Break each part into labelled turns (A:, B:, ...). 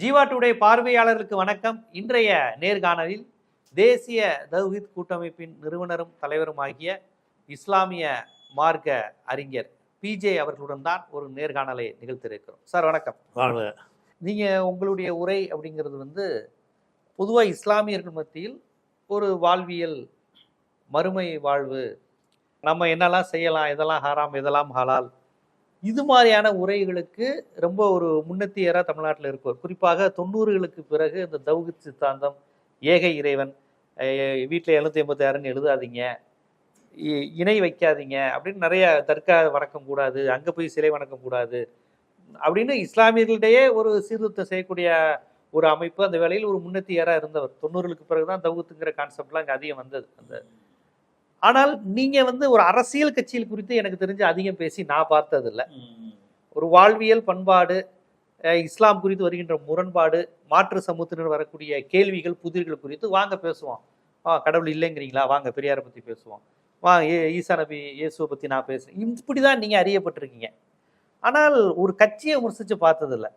A: Jeeva today பார்வையாளர்களுக்கு வணக்கம். இன்றைய நேர்காணலில் தேசிய தௌஹீத் கூட்டமைப்பின் நிறுவனரும் தலைவருமாகிய இஸ்லாமிய மார்க்க அறிஞர் பிஜே அவர்களுடன் தான் ஒரு நேர்காணலை நிகழ்த்திருக்கிறோம். சார் வணக்கம். நீங்க உங்களுடைய உரை அப்படிங்கிறது பொதுவாக இஸ்லாமியர்கள் மத்தியில் ஒரு வாழ்வியல் மறுமை வாழ்வு, நம்ம என்னெல்லாம் செய்யலாம், இதெல்லாம் ஹராம் இதெல்லாம் ஹலால், இது மாதிரியான உரைகளுக்கு ரொம்ப ஒரு முன்னெத்தியராக தமிழ்நாட்டில் இருக்கும். குறிப்பாக 90களுக்கு பிறகு இந்த தௌஹீத் சித்தாந்தம், ஏக இறைவன், வீட்டில் 786ன்னு எழுதாதீங்க, இணை வைக்காதீங்க அப்படின்னு நிறைய தர்கா வணக்கம் கூடாது, அங்கே போய் சிலை வணக்கம் கூடாது அப்படின்னு இஸ்லாமியர்களிடையே ஒரு சீர்திருத்தம் செய்யக்கூடிய ஒரு அமைப்பு அந்த வேளையில் ஒரு முன்னெத்தியராக இருந்தவர். 90களுக்கு பிறகுதான் தௌஹீத்துங்கிற கான்செப்ட்லாம் இங்கே அதிகம் வந்தது. ஆனால் நீங்க ஒரு அரசியல் கட்சியில் குறித்து எனக்கு தெரிஞ்சு அதிகம் பேசி நான் பார்த்ததில்லை. ஒரு வாழ்வியல் பண்பாடு, இஸ்லாம் குறித்து வருகின்ற முரண்பாடு, மாற்று சமூகத்தினர் வரக்கூடிய கேள்விகள் புதிர்கள் குறித்து வாங்க பேசுவோம். கடவுள் இல்லைங்கிறீங்களா, வாங்க பெரியாரை பற்றி பேசுவோம், ஈசா நபி இயேசுவை பற்றி நான் பேசுறேன், இப்படிதான் நீங்க அறியப்பட்டிருக்கீங்க. ஆனால் ஒரு கட்சியை விமர்சிச்சு பார்த்ததில்லை.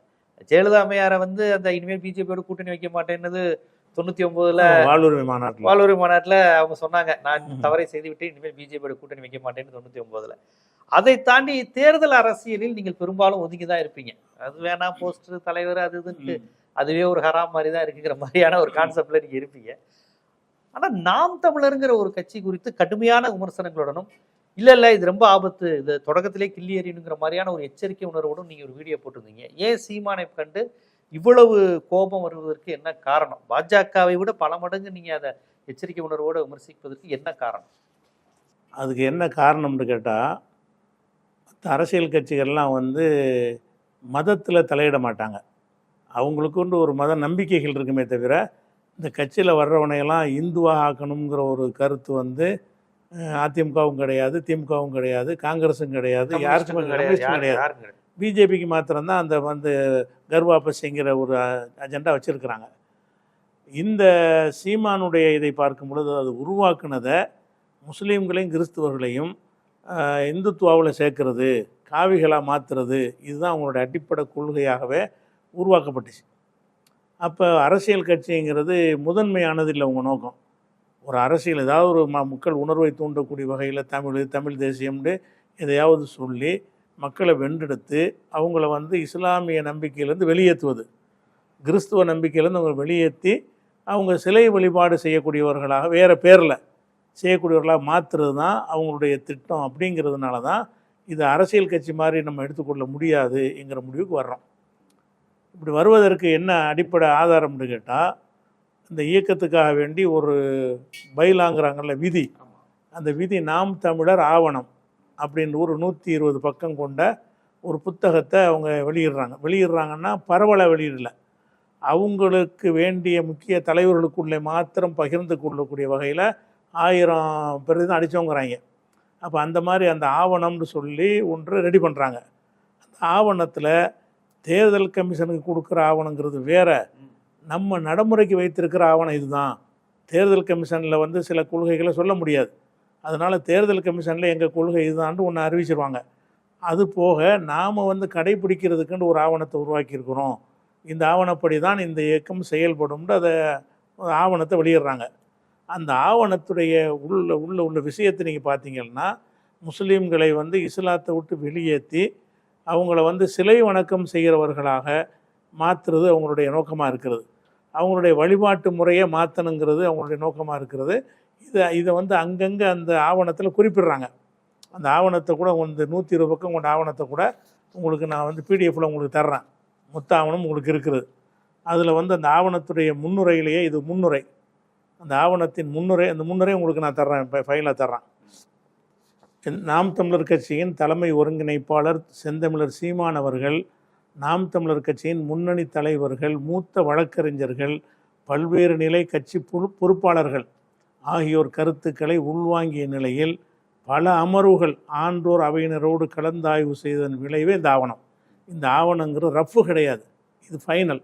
A: ஜெயலலிதா அம்மையாரை அந்த இனிமேல் பிஜேபியோட கூட்டணி வைக்க மாட்டேன்னு 99ல் வாழ்வுரிமை மாநாட்டில் அவங்க சொன்னாங்க, நான் தவறை செய்து விட்டு இனிமேல் பிஜேபியோட கூட்டணி வைக்க மாட்டேன்னு 99ல். அதை தாண்டி தேர்தல் அரசியலில் நீங்கள் பெரும்பாலும் ஒதுங்கிதான் இருப்பீங்க. அது வேணாம், போஸ்டர், தலைவர், அது இதுன்ட்டு அதுவே ஒரு ஹராம் மாதிரி தான் இருக்குங்கிற மாதிரியான ஒரு கான்செப்ட்ல நீங்க இருப்பீங்க. ஆனா நாம் தமிழருங்கிற ஒரு கட்சி குறித்து கடுமையான விமர்சனங்களுடனும், இல்ல இது ரொம்ப ஆபத்து, இது தொடக்கத்திலே கிள்ளி எறியணுங்கிற மாதிரியான ஒரு எச்சரிக்கை உணர்வோடும் நீங்க ஒரு வீடியோ போட்டிருந்தீங்க. ஏன் சீமானை கண்டு இவ்வளவு கோபம் வருவதற்கு என்ன காரணம்? பாஜகவை விட பல மடங்கு நீங்க அதை எச்சரிக்கை உணர்வோடு விமர்சிப்பதற்கு என்ன காரணம்?
B: அதுக்கு என்ன காரணம்னு கேட்டால், அரசியல் கட்சிகள்லாம் மதத்தில் தலையிட மாட்டாங்க. அவங்களுக்குண்டு ஒரு மத நம்பிக்கைகள் இருக்குமே தவிர, இந்த கட்சியில் வர்றவனையெல்லாம் இந்துவாக ஆக்கணுங்கிற ஒரு கருத்து அதிமுகவும் கிடையாது, திமுகவும் கிடையாது, காங்கிரஸும் கிடையாது, யாருக்குமே கிடையாது. பிஜேபிக்கு மாத்திரம்தான் அந்த கர்வாபஸிங்கிற ஒரு அஜெண்டா வச்சுருக்கிறாங்க. இந்த சீமானுடைய இதை பார்க்கும் பொழுது அது உருவாக்குனதை முஸ்லீம்களையும் கிறிஸ்துவர்களையும் இந்துத்துவாவில் சேர்க்கறது, காவிகளாக மாற்றுறது, இதுதான் அவங்களுடைய அடிப்படை கொள்கையாகவே உருவாக்கப்பட்டுச்சு. அப்போ அரசியல் கட்சிங்கிறது முதன்மையானது இல்லை. உங்கள் நோக்கம் ஒரு அரசியல் ஏதாவது ஒரு மக்கள் உணர்வை தூண்டக்கூடிய வகையில் தமிழ் தேசியம்னு எதையாவது சொல்லி மக்களை வென்றெடுத்து அவங்கள இஸ்லாமிய நம்பிக்கையிலேருந்து வெளியேற்றுவது, கிறிஸ்துவ நம்பிக்கையிலேருந்து அவங்க வெளியேற்றி அவங்க சிலை வழிபாடு செய்யக்கூடியவர்களாக வேறு பேரில் செய்யக்கூடியவர்களாக மாற்றுறது தான் அவங்களுடைய திட்டம். அப்படிங்கிறதுனால தான் இது அரசியல் கட்சி மாதிரி நம்ம எடுத்துக்கொள்ள முடியாதுங்கிற முடிவுக்கு வர்றோம். இப்படி வருவதற்கு என்ன அடிப்படை ஆதாரம்னு கேட்டால், இந்த இயக்கத்துக்காக வேண்டி ஒரு பைலாங்கிறாங்கல்ல விதி, அந்த விதி நாம் தமிழர் ஆவணம் அப்படின்னு ஒரு 120 பக்கம் கொண்ட ஒரு புத்தகத்தை அவங்க வெளியிடுறாங்கன்னா பரவலாக வெளியிடலை, அவங்களுக்கு வேண்டிய முக்கிய தலைவர்களுக்குள்ளே மாத்திரம் பகிர்ந்து கொள்ளக்கூடிய வகையில் 1000 பேர் தான் அடித்தவங்கிறாங்க. அப்போ அந்த மாதிரி அந்த ஆவணம்னு சொல்லி ஒன்று ரெடி பண்ணுறாங்க. அந்த ஆவணத்தில் தேர்தல் கமிஷனுக்கு கொடுக்குற ஆவணங்கிறது வேறு, நம்ம நடைமுறைக்கு வைத்திருக்கிற ஆவணம் இதுதான். தேர்தல் கமிஷனில் சில கொள்கைகளை சொல்ல முடியாது, அதனால் தேர்தல் கமிஷனில் எங்கள் கொள்கை இதுதான்ட்டு ஒன்று அறிவிச்சிருவாங்க. அது போக நாம் கடைப்பிடிக்கிறதுக்குன்னு ஒரு ஆவணத்தை உருவாக்கியிருக்கிறோம், இந்த ஆவணப்படி தான் இந்த இயக்கம் செயல்படும்னு அதை ஆவணத்தை வெளியிடுறாங்க. அந்த ஆவணத்துடைய உள்ள விஷயத்தை நீங்கள் பார்த்தீங்கன்னா, முஸ்லீம்களை இஸ்லாத்தை விட்டு வெளியேற்றி அவங்கள சிலை வணக்கம் செய்கிறவர்களாக மாற்றுறது அவங்களுடைய நோக்கமாக இருக்கிறது. அவங்களுடைய வழிபாட்டு முறையை மாற்றணுங்கிறது அவங்களுடைய நோக்கமாக இருக்கிறது. இதை அங்கங்கே அந்த ஆவணத்தில் குறிப்பிடுறாங்க. அந்த ஆவணத்தை கூட 120 பக்கம் கொண்ட ஆவணத்தை கூட உங்களுக்கு நான் பிடிஎஃப்பில் உங்களுக்கு தர்றேன். மொத்த ஆவணம் உங்களுக்கு இருக்குது. அதில் அந்த ஆவணத்துடைய முன்னுரையிலேயே இது முன்னுரை, அந்த ஆவணத்தின் முன்னுரை, அந்த முன்னுரை உங்களுக்கு நான் தர்றேன், ஃபைலாக தர்றேன். நாம் தமிழர் கட்சியின் தலைமை ஒருங்கிணைப்பாளர் செந்தமிழர் சீமான் அவர்கள், நாம் தமிழர் கட்சியின் முன்னணி தலைவர்கள், மூத்த வழக்கறிஞர்கள், பல்வேறு நிலை கட்சி பொறுப்பாளர்கள் ஆகியோர் கருத்துக்களை உள்வாங்கிய நிலையில் பல அமர்வுகள் ஆன்றோர் அவையினரோடு கலந்தாய்வு செய்ததன் விளைவே இந்த ஆவணம். இந்த ஆவணங்கிறது ரஃப்பு கிடையாது, இது ஃபைனல்.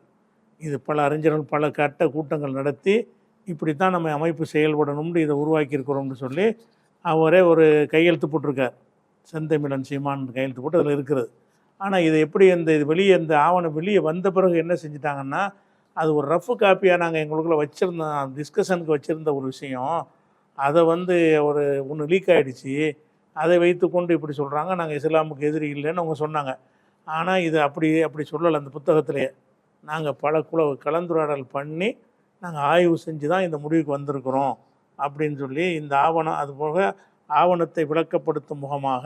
B: இது பல அறிஞர்கள் பல கட்ட கூட்டங்கள் நடத்தி இப்படித்தான் நம்ம அமைப்பு செயல்படணும்னு இதை உருவாக்கியிருக்கிறோம்னு சொல்லி அவரே ஒரு கையெழுத்து போட்டிருக்கார். செந்தமிழன் சீமான் கையெழுத்து போட்டு அதில் இருக்கிறது. ஆனால் இது எப்படி இந்த ஆவணம் வெளியே வந்த பிறகு என்ன செஞ்சிட்டாங்கன்னா, அது ஒரு ரஃப் காப்பியாக நாங்கள் எங்களுக்குள்ள வச்சுருந்தோம், டிஸ்கஷனுக்கு வச்சுருந்த ஒரு விஷயம், அதை ஒன்று லீக் ஆகிடுச்சு, அதை வைத்துக்கொண்டு இப்படி சொல்கிறாங்க, நாங்கள் இஸ்லாமுக்கு எதிரி இல்லைன்னு அவங்க சொன்னாங்க. ஆனால் இது அப்படி சொல்லலை. அந்த புத்தகத்திலேயே நாங்கள் பல கலந்துரையாடல் பண்ணி நாங்கள் ஆய்வு செஞ்சு தான் இந்த முடிவுக்கு வந்திருக்கிறோம் அப்படின்னு சொல்லி இந்த ஆவணம், அதுபோக ஆவணத்தை விளக்கப்படுத்தும் முகமாக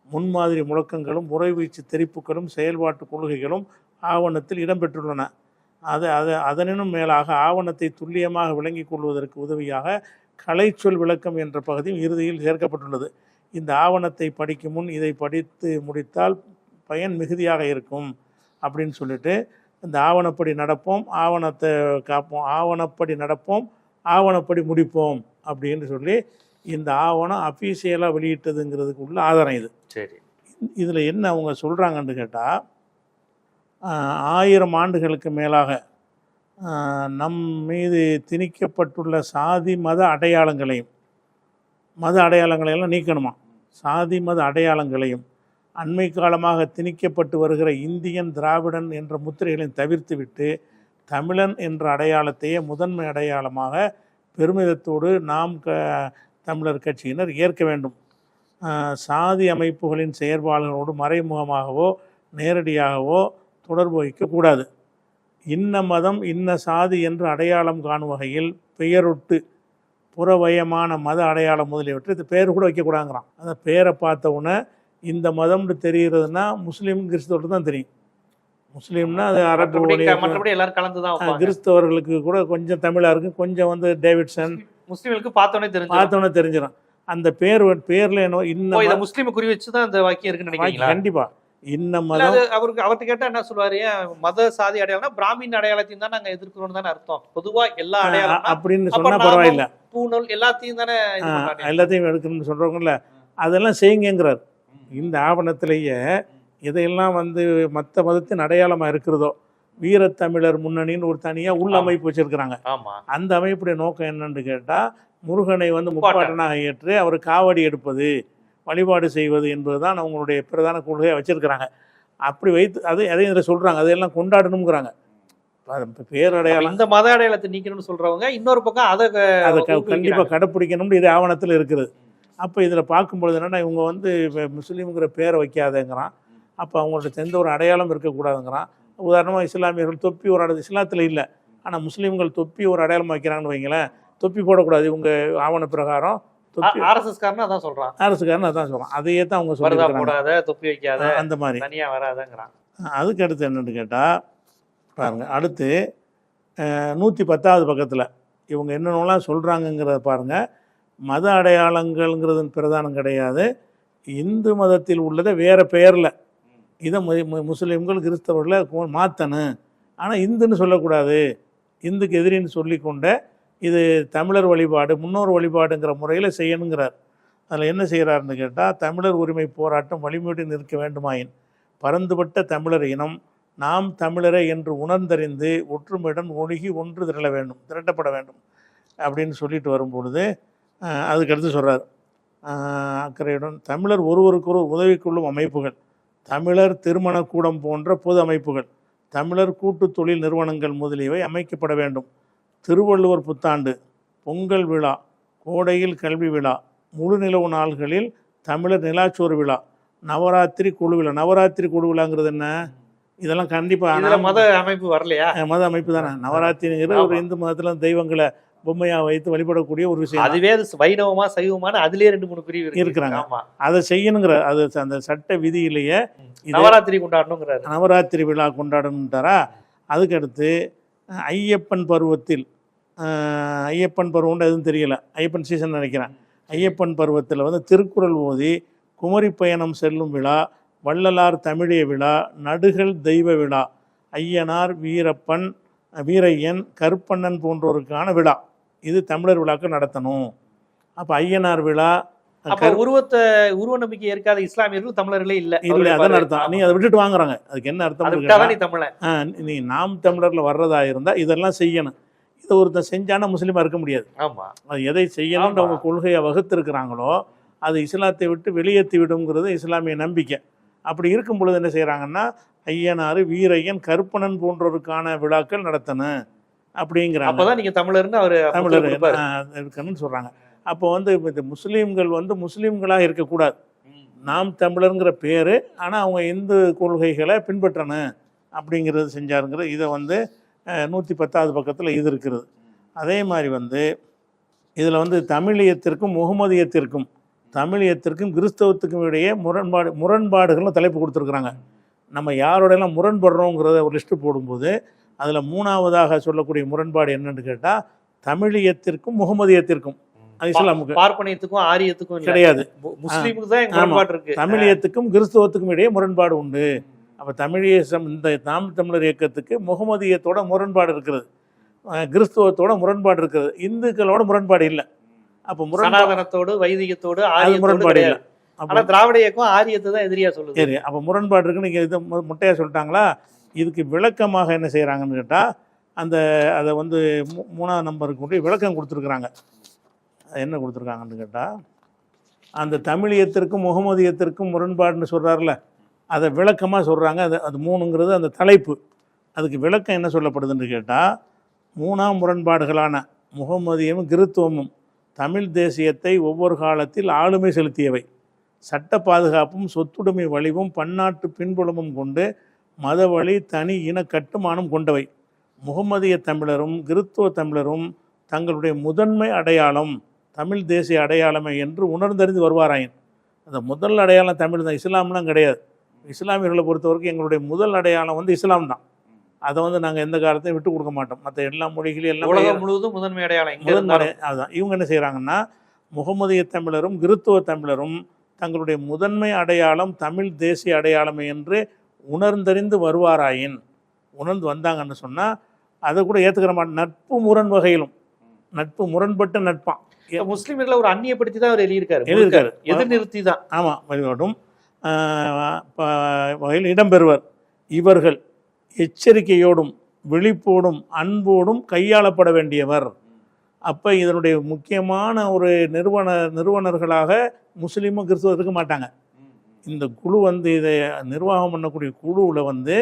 B: முன்மாதிரி முழக்கங்களும் முறைவீச்சு தெரிப்புகளும் செயல்பாட்டு கொள்கைகளும் ஆவணத்தில் இடம்பெற்றுள்ளன. அதனினும் மேலாக ஆவணத்தை துல்லியமாக விளங்கிக் கொள்வதற்கு உதவியாக கலைச்சொல் விளக்கம் என்ற பகுதியும் இறுதியில் சேர்க்கப்பட்டுள்ளது. இந்த ஆவணத்தை படிக்கும் முன் இதை படித்து முடித்தால் பயன் மிகுதியாக இருக்கும் அப்படின்னு சொல்லிட்டு, இந்த ஆவணப்படி நடப்போம், ஆவணத்தை காப்போம், ஆவணப்படி நடப்போம், ஆவணப்படி முடிப்போம் அப்படின்னு சொல்லி இந்த ஆவணம் அஃபீஷியலாக வெளியிட்டதுங்கிறதுக்கு உள்ள ஆதாரம் இது.
A: சரி,
B: இதில் என்ன அவங்க சொல்கிறாங்கன்னு கேட்டால், 1000 ஆண்டுகளுக்கு மேலாக நம் மீது திணிக்கப்பட்டுள்ள சாதி மத அடையாளங்களையெல்லாம் நீக்கணுமா. சாதி மத அடையாளங்களையும் அண்மை காலமாக திணிக்கப்பட்டு வருகிற இந்தியன் திராவிடன் என்ற முத்திரைகளையும் தவிர்த்துவிட்டு தமிழன் என்ற அடையாளத்தையே முதன்மை அடையாளமாக பெருமிதத்தோடு நாம் தமிழர் கட்சியினர் ஏற்க வேண்டும். சாதி அமைப்புகளின் செயற்பாடுகளோடு மறைமுகமாகவோ நேரடியாகவோ தொடர்பு வைக்கக்கூடாது. இன்ன மதம் இன்ன சாதி என்று அடையாளம் காணும் வகையில் பெயரொட்டு புறவயமான மத அடையாளம் முதலியவற்றை இது பேர் கூட வைக்கக்கூடாங்கிறான். அந்த பேரை பார்த்த உடனே இந்த மதம்னு தெரிகிறதுனா முஸ்லீம் கிறிஸ்தவர்களுக்கு தான் தெரியும். முஸ்லீம்னா அது அரபு
A: மற்றபடி எல்லாரும் கலந்து தான்.
B: கிறிஸ்தவர்களுக்கு கூட கொஞ்சம் தமிழாக இருக்குது, கொஞ்சம் டேவிட்சன்,
A: முஸ்லீம்களுக்கு பார்த்தோன்னே
B: தெரிஞ்சிடும். அந்த பேரில் என்ன இன்னும்
A: முஸ்லீம் குறி வச்சு தான் அந்த வாக்கியம் இருக்குன்னு நினைக்கிறீங்களா?
B: கண்டிப்பாக இன்ன மதம்.
A: அவர்கிட்ட கேட்டா என்ன சொல்லுவாரு, மத சாதி அடையாளம் பிராமின் அடையாளத்தையும் தான் நாங்க எதிர்க்கிறோம் தானே அர்த்தம். பொதுவா எல்லா அடையாளம்
B: அப்படின்னு சொன்னா பரவாயில்ல,
A: பூணல் எல்லாத்தையும் தானே
B: எல்லாத்தையும் எடுக்கணும்னு சொல்றவங்கல்ல, அதெல்லாம் செய்யுங்கிறார். இந்த ஆவணத்திலேயே இதையெல்லாம் மற்ற மதத்தின் அடையாளமா இருக்கிறதோ, வீரத்தமிழர் முன்னணின்னு ஒரு தனியா உள்ள அமைப்பு வச்சிருக்கிறாங்க. அந்த அமைப்புடைய நோக்கம் என்னன்னு கேட்டா, முருகனை முப்பாட்டனாக ஏற்று அவர் காவடி எடுப்பது, வழிபாடு செய்வது என்பதுதான் அவங்களுடைய பிரதான கொள்கையை வச்சிருக்கிறாங்க. அப்படி வைத்து அதையும் இதில் சொல்றாங்க, அதையெல்லாம் கொண்டாடணுங்கிறாங்க. பேரடையாளம்
A: இந்த மத அடையாளத்தை நீக்கணும்னு சொல்றவங்க இன்னொரு பக்கம் அதை
B: கண்டிப்பாக கடைப்பிடிக்கணும்னு இது ஆவணத்தில் இருக்குது. அப்போ இதில் பார்க்கும்பொழுது என்னென்னா, இவங்க முஸ்லீமுங்கிற பேரை வைக்காதேங்கிறான். அப்போ அவங்கள்ட்ட எந்த ஒரு அடையாளம் இருக்கக்கூடாதுங்கிறான். உதாரணமாக இஸ்லாமியர்கள் தொப்பி ஒரு இஸ்லாத்தில் இல்லை, ஆனால் முஸ்லீம்கள் தொப்பி ஒரு அடையாளம் வைக்கிறாங்கன்னு வைங்களேன். தொப்பி போடக்கூடாது இவங்க ஆவண பிரகாரம்.
A: ஆர்எஸ்எஸ்காரன் அதான் சொல்றான்.
B: அதையே தான் அவங்க சொல்றாங்க,
A: தொப்பி வைக்காத,
B: அந்த மாதிரி
A: தனியா வராதங்கிறான்.
B: அதுக்கு அடுத்து என்னன்னு கேட்டால் பாருங்க, அடுத்து 110வது பக்கத்தில் இவங்க என்னென்னலாம் சொல்கிறாங்கங்கிறத பாருங்கள். மத அடையாளங்கள்ங்கிறது பிரதானம் கிடையாது, இந்து மதத்தில் உள்ளதை வேறு பெயரில் இதை முஸ்லீம்கள் கிறிஸ்தவர்களை மாற்றணும், ஆனால் இந்துன்னு சொல்லக்கூடாது, இந்துக்கு எதிரின்னு சொல்லிக்கொண்ட இது தமிழர் வழிபாடு முன்னோர் வழிபாடுங்கிற முறையில் செய்யணுங்கிறார். அதில் என்ன செய்கிறாருன்னு கேட்டால், தமிழர் உரிமை போராட்டம் வலிமையுடன் நிற்க வேண்டுமாயின் பரந்துபட்ட தமிழர் இனம் நாம் தமிழரை என்று உணர்ந்தறிந்து ஒற்றுமையுடன் ஒழுகி ஒன்று திரட்டப்பட வேண்டும் அப்படின்னு சொல்லிட்டு வரும்பொழுது, அதுக்கடுத்து சொல்கிறார், அக்கறையுடன் தமிழர் ஒருவருக்கொரு உதவி கொள்ளும் அமைப்புகள், தமிழர் திருமணக்கூடம் போன்ற பொது அமைப்புகள், தமிழர் கூட்டு தொழில் நிறுவனங்கள் முதலியவை அமைக்கப்பட வேண்டும். திருவள்ளுவர் புத்தாண்டு, பொங்கல் விழா, கோடையில் கல்வி விழா, முழு நிலவு நாள்களில் தமிழர் நிலாச்சோறு விழா, நவராத்திரி குழு விழா. நவராத்திரி குழு விழாங்கிறது என்ன? இதெல்லாம் கண்டிப்பாக
A: மத அமைப்பு வரலையா?
B: மத அமைப்பு தானே. நவராத்திரிங்கிற ஒரு இந்து மதத்தில் தெய்வங்களை பொம்மையாக வைத்து வழிபடக்கூடிய ஒரு விஷயம்.
A: அதுவே வைணவமா சைவமான அதுலேயே 2-3 பிரிவு
B: இருக்கிறாங்க. அதை செய்யணுங்கிற அது அந்த சட்ட விதியிலேயே
A: நவராத்திரி கொண்டாடணுங்கிறாரு.
B: நவராத்திரி விழா கொண்டாடணுன்ட்டாரா. அதுக்கடுத்து ஐயப்பன் பருவத்தில், ஐயப்பன் பருவம்னு எதுவும் தெரியல, ஐயப்பன் சீசன் நினைக்கிறேன். ஐயப்பன் பருவத்தில் திருக்குறள் ஓதி குமரி பயணம் செல்லும் விழா, வள்ளலார் தமிழிய விழா, நடுகள் தெய்வ விழா, ஐயனார் வீரப்பன் வீரையன் கருப்பண்ணன் போன்றோருக்கான விழா, இது தமிழர் விழாக்கள் நடத்தணும். அப்போ ஐயனார் விழா,
A: உருவ நம்பிக்கை ஏற்காத இஸ்லாமியர்கள் தமிழர்களே இல்லை,
B: அதான் அர்த்தம். நீ அதை விட்டுட்டு வாங்குறாங்க. அதுக்கு என்ன அர்த்தம்? நீ நாம் தமிழர்ல வர்றதா இருந்தா இதெல்லாம் செய்யணும். இதை ஒருத்தர் செஞ்சானா முஸ்லீமா இருக்க முடியாது. அது எதை செய்யணும்னு அவங்க கொள்கையை வகுத்திருக்கிறாங்களோ அது இஸ்லாத்தை விட்டு வெளியேற்றி விடுங்கிறது இஸ்லாமிய நம்பிக்கை. அப்படி இருக்கும் பொழுது என்ன செய்கிறாங்கன்னா ஐயனார், வீரையன், கருப்பணன் போன்றோருக்கான விழாக்கள் நடத்தணும் அப்படிங்கிறாங்க.
A: அப்பதான் நீங்க தமிழர்னு அவர்
B: தமிழர் இருக்கணும்னு சொல்கிறாங்க. அப்போ வந்து இந்த முஸ்லீம்கள் வந்து முஸ்லீம்களாக இருக்கக்கூடாது, நாம் தமிழருங்கிற பேர், ஆனால் அவங்க இந்து கொள்கைகளை பின்பற்றணும் அப்படிங்கிறது செஞ்சாருங்கிறது. இதை வந்து 110வது பக்கத்தில் இது இருக்கிறது. அதே மாதிரி வந்து இதில் வந்து தமிழியத்திற்கும் முகமதியத்திற்கும் தமிழியத்திற்கும் கிறிஸ்தவத்துக்கும் இடையே முரண்பாடுகள்னு தலைப்பு கொடுத்துருக்குறாங்க. நம்ம யாரோடையெல்லாம் முரண்படுறோங்கிறத ஒரு லிஸ்ட்டு போடும்போது அதில் 3ஆவதாக சொல்லக்கூடிய முரண்பாடு என்னன்னு கேட்டால் தமிழியத்திற்கும் முகமதியத்திற்கும், இஸ்லாமுக்கு,
A: பார்ப்பனியத்துக்கும் ஆரியத்துக்கும்
B: கிடையாது,
A: முஸ்லீமுக்கு தான் முரண்பாடு இருக்கு.
B: தமிழியத்துக்கும் கிறிஸ்தவத்துக்கும் இடையே முரண்பாடு உண்டு. அப்போ தமிழியசம் இந்த நாம் தமிழர் இயக்கத்துக்கு முகமதியத்தோட முரண்பாடு இருக்கிறது, கிறிஸ்தவத்தோட முரண்பாடு இருக்கிறது, இந்துக்களோட முரண்பாடு இல்லை. அப்போ
A: சனாதனத்தோடு வைதிகத்தோடு
B: முரண்பாடு இல்லை.
A: ஆனால் திராவிட இயக்கம் ஆரியத்தை தான் எதிரியா சொல்லுது.
B: சரி, அப்போ முரண்பாடு இருக்குன்னு நீங்கள் இது முட்டையாக சொல்லிட்டாங்களா? இதுக்கு விளக்கமாக என்ன செய்கிறாங்கன்னு கேட்டால் அதை வந்து 3ஆம் நம்பருக்கு கொண்டு விளக்கம் கொடுத்துருக்குறாங்க. என்ன கொடுத்துருக்காங்கன்னு கேட்டால் அந்த தமிழியத்திற்கும் முகமதியத்திற்கும் முரண்பாடுன்னு சொல்கிறார்ல, அதை விளக்கமாக சொல்கிறாங்க. அது 3ங்கிறது அந்த தலைப்பு. அதுக்கு விளக்கம் என்ன சொல்லப்படுதுன்னு கேட்டால், 3ஆம் முரண்பாடுகளான முகமதியமும் கிறித்துவமும் தமிழ் தேசியத்தை ஒவ்வொரு காலத்தில் ஆளுமை செலுத்தியவை, சட்ட பாதுகாப்பும் சொத்துடைமை வலிவும் பன்னாட்டு பின்புலமும் கொண்டு மத வழி தனி இன கட்டுமானம் கொண்டவை. முகமதிய தமிழரும் கிறித்துவ தமிழரும் தங்களுடைய முதன்மை அடையாளம் தமிழ் தேசிய அடையாளமே என்று உணர்ந்தறிந்து வருவாராயின். அந்த முதல் அடையாளம் தமிழ் தான், இஸ்லாம்லாம் கிடையாது. இஸ்லாமியர்களை பொறுத்தவரைக்கும் எங்களுடைய முதல் அடையாளம் வந்து இஸ்லாம் தான். அதை வந்து நாங்கள் எந்த காலத்தையும் விட்டு கொடுக்க மாட்டோம். மற்ற எல்லா மொழிகளையும் எல்லாம்
A: உலகம் முழுவதும் முதன்மை அடையாளம்
B: அதுதான். இவங்க என்ன செய்கிறாங்கன்னா முகமதிய தமிழரும் கிறித்துவ தமிழரும் தங்களுடைய முதன்மை அடையாளம் தமிழ் தேசிய அடையாளமே என்று உணர்ந்தறிந்து வருவாராயின், உணர்ந்து வந்தாங்கன்னு சொன்னால் அதை கூட ஏற்றுக்கிற மாட்டேன். நட்பு முரண் வகையிலும் நட்பு முரண்பட்ட நட்பான்.
A: முஸ்லீம்களை ஒரு அந்நியப்படுத்தி தான் அவர் எழுதியிருக்காரு, எதிர்நிறுத்தி தான்.
B: ஆமாம், வழிபாடும் வகையில் இடம்பெறுவர். இவர்கள் எச்சரிக்கையோடும் விழிப்போடும் அன்போடும் கையாளப்பட வேண்டியவர். அப்போ இதனுடைய முக்கியமான ஒரு நிறுவனர்களாக முஸ்லீமும் கிறிஸ்துவம் இருக்க மாட்டாங்க. இந்த குழு வந்து இதை நிர்வாகம் பண்ணக்கூடிய குழுவில் வந்து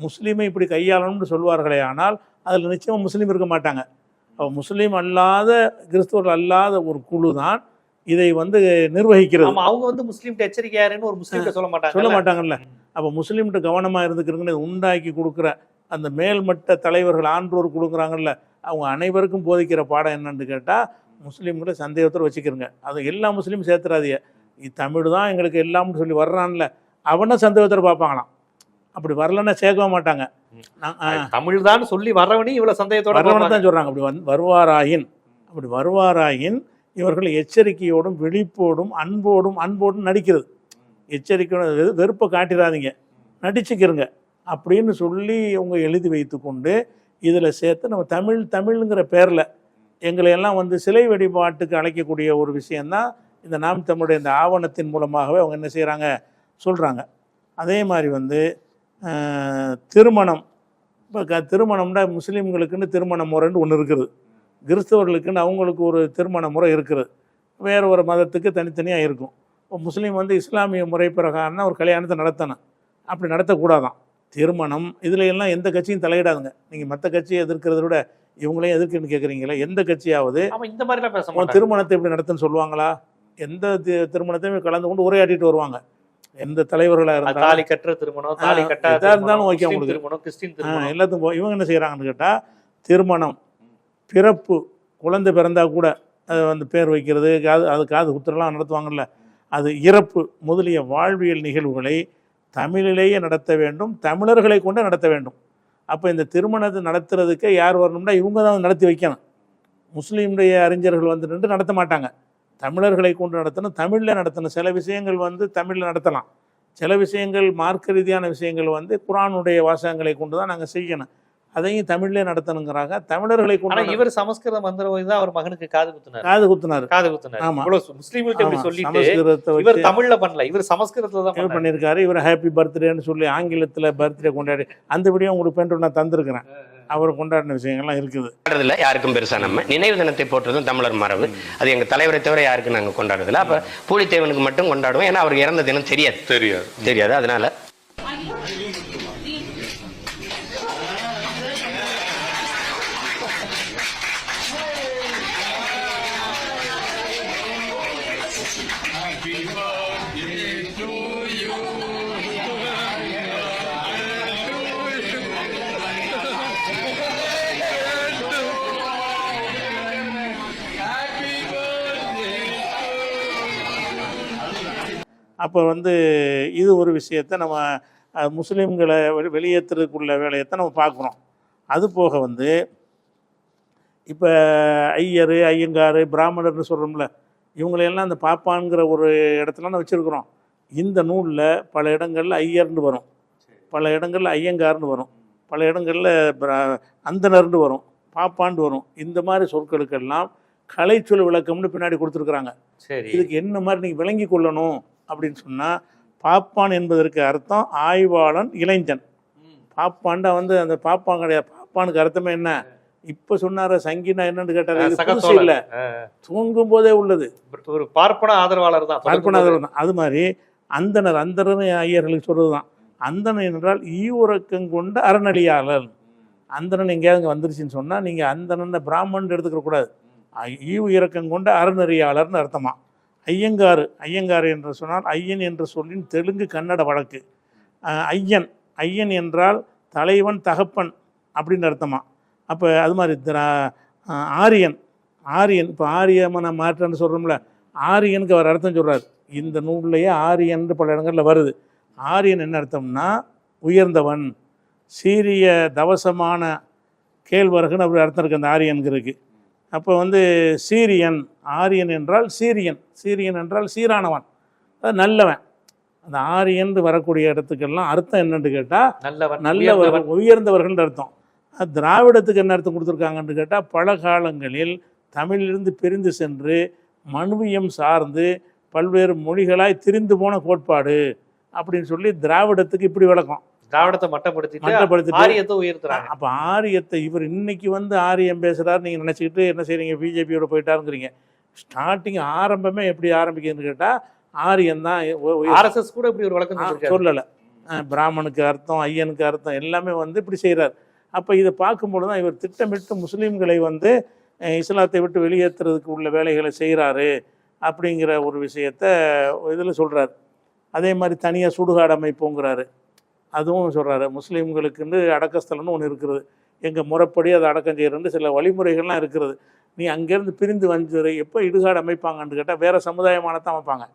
B: முஸ்லீமை இப்படி கையாளணும்னு சொல்வார்களே, ஆனால் அதில் நிச்சயமாக முஸ்லீம் இருக்க மாட்டாங்க. முஸ்லீம் அல்லாத கிறிஸ்துவர்கள் அல்லாத ஒரு குழு தான் இதை வந்து நிர்வகிக்கிறது.
A: அவங்க வந்து முஸ்லீம் எச்சரிக்கையாருன்னு ஒரு முஸ்லீம் சொல்ல
B: மாட்டாங்கல்ல. அப்போ முஸ்லீம்கிட்ட கவனமாக இருந்துக்கிறதுன்னு உண்டாக்கி கொடுக்குற அந்த மேல்மட்ட தலைவர்கள் ஆன்றோர் கொடுக்குறாங்கல்ல, அவங்க அனைவருக்கும் போதிக்கிற பாடம் என்னன்னு கேட்டால் முஸ்லீம்களை சந்தேகத்தோடு வச்சுக்கிறங்க. அது எல்லா முஸ்லீமும் சேர்த்துறாதீங்க. தமிழ் தான் எங்களுக்கு எல்லாம்னு சொல்லி வர்றான்ல, அவனை சந்தேகத்தோடு பார்ப்பாங்களாம். அப்படி வரலன்னா சேர்க்கவே மாட்டாங்க.
A: தமிழ் தான் சொல்லி வரவனே இவ்வளவு சந்தேகத்தோட
B: வரவனை தான் சொல்கிறாங்க. அப்படி வருவாராயின் இவர்கள் எச்சரிக்கையோடும் விழிப்போடும் அன்போடும் நடிக்கிறது. எச்சரிக்கையோட வெறுப்பை காட்டிடாதீங்க, நடிச்சுக்கிறங்க அப்படின்னு சொல்லி அவங்க எழுதி வைத்து கொண்டு இதில் சேர்த்து நம்ம தமிழ்ங்கிற பேரில் எங்களை எல்லாம் வந்து சிலை வழிபாட்டுக்கு அழைக்கக்கூடிய ஒரு விஷயந்தான் இந்த நாம் தமிழுடைய இந்த ஆவணத்தின் மூலமாகவே அவங்க என்ன செய்கிறாங்க சொல்கிறாங்க. அதே மாதிரி வந்து திருமணம், இப்போ திருமணம்னா முஸ்லீம்களுக்குன்னு திருமண முறைன்னு ஒன்று இருக்குது, கிறிஸ்தவர்களுக்குன்னு அவங்களுக்கு ஒரு திருமண முறை இருக்குது, வேறு ஒரு மதத்துக்கு தனித்தனியாக இருக்கும். இப்போ முஸ்லீம் வந்து இஸ்லாமிய முறை பிரகாரம்னா ஒரு கல்யாணத்தை நடத்தணும், அப்படி நடத்தக்கூடாதான். திருமணம் இதில் எல்லாம் எந்த கட்சியும் தலையிடாதுங்க. நீங்கள் மற்ற கட்சியை எதிர்க்கிறத விட இவங்களையும் எதிர்க்குன்னு கேட்குறீங்களே, எந்த கட்சியாவது
A: இந்த மாதிரிலாம் பேச
B: திருமணத்தை எப்படி நடத்துன்னு சொல்லுவாங்களா? எந்த திருமணத்தையும் கலந்து கொண்டு உரையாடிட்டு வருவாங்க. எந்த தலைவர்களாக இருந்தாலும்
A: தாலி கட்டுற திருமணம், தாலி கட்டாத
B: இருந்தாலும் ஓகே,
A: திருமணம், கிறிஸ்டின் திருமணம்
B: எல்லாத்துக்கும் இவங்க என்ன செய்கிறாங்கன்னு கேட்டால் திருமணம், பிறப்பு, குழந்தை பிறந்தா கூட அது வந்து பேர் வைக்கிறது, காது குத்துறலாம் நடத்துவாங்கல்ல, அது இறப்பு முதலிய வாழ்வியல் நிகழ்வுகளை தமிழிலேயே நடத்த வேண்டும், தமிழர்களை கொண்டு நடத்த வேண்டும். அப்போ இந்த திருமணத்தை நடத்துறதுக்கு யார் வரணும்னா இவங்க தான் நடத்தி வைக்கணும். முஸ்லீமுடைய அறிஞர்கள் வந்து நின்று நடத்த மாட்டாங்க, தமிழர்களை கொண்டு நடத்தணும், தமிழில் நடத்தணும். சில விஷயங்கள் வந்து தமிழில் நடத்தலாம், சில விஷயங்கள் மார்க்க ரீதியான விஷயங்கள் வந்து குர்ஆனுடைய வாசகங்களை கொண்டு தான் நாங்கள் செய்யணும். அதையும் தமிழ்லேயே நடத்தணுங்கிறாங்க. தமிழர்களை
A: ஆனா
B: கொண்டு
A: இவர் சமஸ்கிருத மந்திரம் ஓதி தான் அவர் மகனுக்கு காது குத்துனார்.
B: காது குத்துனார்.
A: ஆமா, முஸ்லீம்கிட்ட இப்படி சொல்லிட்டு
B: சமஸ்கிருதத்தை
A: இவர்
B: வச்சு
A: தமிழ்ல பண்ணல, இவர் சமஸ்கிருதத்துல தான் பண்ணாரு.
B: பண்ணியிருக்காரு. இவர் ஹாப்பி பர்த்டேன்னு சொல்லி ஆங்கிலத்தில் பர்த்டே கொண்டாடி அந்த வீடியோ உங்களுக்கு பென்று நான் தந்திருக்கிறேன். அவர் கொண்டாடின விஷயங்கள்லாம் இருக்குது.
C: கொண்டாடுறதில்ல யாருக்கும் பெருசா. நம்ம நினைவு தினத்தை போட்டுறதும் தமிழர் மரபு. அது எங்க தலைவரை தவிர யாருக்கும் நாங்க கொண்டாடுறதில்ல. அப்ப பூலித்தேவனுக்கு மட்டும் கொண்டாடுவோம். ஏன்னா அவருக்கு இறந்த தினம் தெரியாது. அதனால
B: அப்போ வந்து இது ஒரு விஷயத்தை நம்ம முஸ்லீம்களை வெளியேற்றுறதுக்குள்ள வேலையத்தை நம்ம பார்க்குறோம். அது போக வந்து இப்போ ஐயர், ஐயங்கார், பிராமணர்னு சொல்கிறோம்ல, இவங்களையெல்லாம் அந்த பாப்பான்கிற ஒரு இடத்துல வச்சுருக்குறோம். இந்த நூலில் பல இடங்களில் ஐயர்னு வரும், பல இடங்களில் ஐயங்கார்னு வரும், பல இடங்களில் அந்தனர்னு வரும், பாப்பாண்டு வரும். இந்த மாதிரி சொற்களுக்கெல்லாம் கலைச்சொல் விளக்கம்னு பின்னாடி கொடுத்துருக்குறாங்க.
A: சரி,
B: இதுக்கு என்ன மாதிரி நீங்கள் விளங்கி கொள்ளணும் அப்படின்னு சொன்னால், பாப்பான் என்பதற்கு அர்த்தம் ஆய்வாளன், இளைஞன். பாப்பாண்டா வந்து அந்த பாப்பான் கிடையாது. பாப்பானுக்கு அர்த்தமே என்ன? இப்போ சொன்னார சங்கினா என்னன்னு கேட்டாரு, இல்லை, தூங்கும் போதே உள்ளது.
A: ஒரு பார்ப்பன ஆதரவாளர் தான்,
B: பார்ப்பன ஆதரவு தான். அது மாதிரி அந்தனர், அந்தனர் ஐயர்களுக்கு சொல்றது தான். அந்தனர் என்றால் ஈவுறக்கம் கொண்ட அறநடியாளர். அந்தனன் எங்கேயாவது இங்கே வந்துருச்சுன்னு சொன்னால் நீங்கள் அந்தனன் பிராமணன் எடுத்துக்க கூடாது. ஈவு இறக்கம் கொண்ட அறநெறியாளர்னு அர்த்தமா. ஐயங்காறு, ஐயங்காறு என்று சொன்னால் ஐயன் என்ற சொல்லின் தெலுங்கு கன்னட வழக்கு. ஐயன், ஐயன் என்றால் தலைவன், தகப்பன் அப்படின்னு அர்த்தமா. அப்போ அது மாதிரி ஆரியன், ஆரியன் இப்போ ஆரியமான மாற்றன்னு சொல்கிறோம்ல, ஆரியனுக்கு அவர் அர்த்தம் சொல்கிறார். இந்த நூல்லையே ஆரியன் பல இடங்களில் வருது. ஆரியன் என்ன அர்த்தம்னா உயர்ந்தவன், சீரிய தவசமான கேழ்வரகுன்னு அப்படி அர்த்தம் இருக்குது அந்த ஆரியனுக்கு. அப்போ வந்து சீரியன், ஆரியன் என்றால் சீரியன், சீரியன் என்றால் சீரானவன், அது நல்லவன். அந்த ஆரியன் வரக்கூடிய இடத்துக்கெல்லாம் அர்த்தம் என்னன்னு கேட்டால் நல்லவர்கள், உயர்ந்தவர்கள் அர்த்தம். திராவிடத்துக்கு என்ன அர்த்தம் கொடுத்துருக்காங்கன்னு கேட்டால், பல காலங்களில் தமிழிலிருந்து பிரிந்து சென்று மனுவியம் சார்ந்து பல்வேறு மொழிகளாய் திரிந்து போன கோட்பாடு அப்படின்னு சொல்லி திராவிடத்துக்கு இப்படி விளக்கம்.
A: திராவிடத்தை மட்டப்படுத்திட்டு ஆரியத்தை உயர்த்துறாங்க.
B: அப்போ ஆரியத்தை இவர் இன்னைக்கு வந்து ஆரியம் பேசுகிறாரு நீங்கள் நினச்சிக்கிட்டு என்ன செய்றீங்க, பிஜேபியோட போயிட்டாருங்கிறீங்க. ஸ்டார்டிங் ஆரம்பமே எப்படி ஆரம்பிக்குதுன்னு கேட்டால் ஆரியன் தான்.
A: ஆர்எஸ்எஸ் கூட இப்படி ஒரு வழக்கம்
B: சொல்லலை. பிராமணுக்கு அர்த்தம், ஐயனுக்கு அர்த்தம் எல்லாமே வந்து இப்படி செய்கிறார். அப்போ இதை பார்க்கும்பொழுது தான் இவர் திட்டமிட்டு முஸ்லீம்களை வந்து இஸ்லாத்தை விட்டு வெளியேற்றுறதுக்கு உள்ள வேலைகளை செய்கிறாரு அப்படிங்கிற ஒரு விஷயத்தை இதில் சொல்கிறார். அதே மாதிரி தனியாக சுடுகாடு அமைப்புங்கிறாரு, அதுவும் சொல்கிறாரு. முஸ்லீம்களுக்குன்னு அடக்கஸ்தலம்னு ஒன்று இருக்கிறது, எங்கள் முறைப்படி அதை அடக்கம் செய்கிறன்னு சில வழிமுறைகள்லாம் இருக்கிறது. நீ அங்கேருந்து பிரிந்து வந்து எப்போ இடுகாடு அமைப்பாங்கன்னு கேட்டால் வேறு சமுதாயமானதான் அமைப்பாங்க.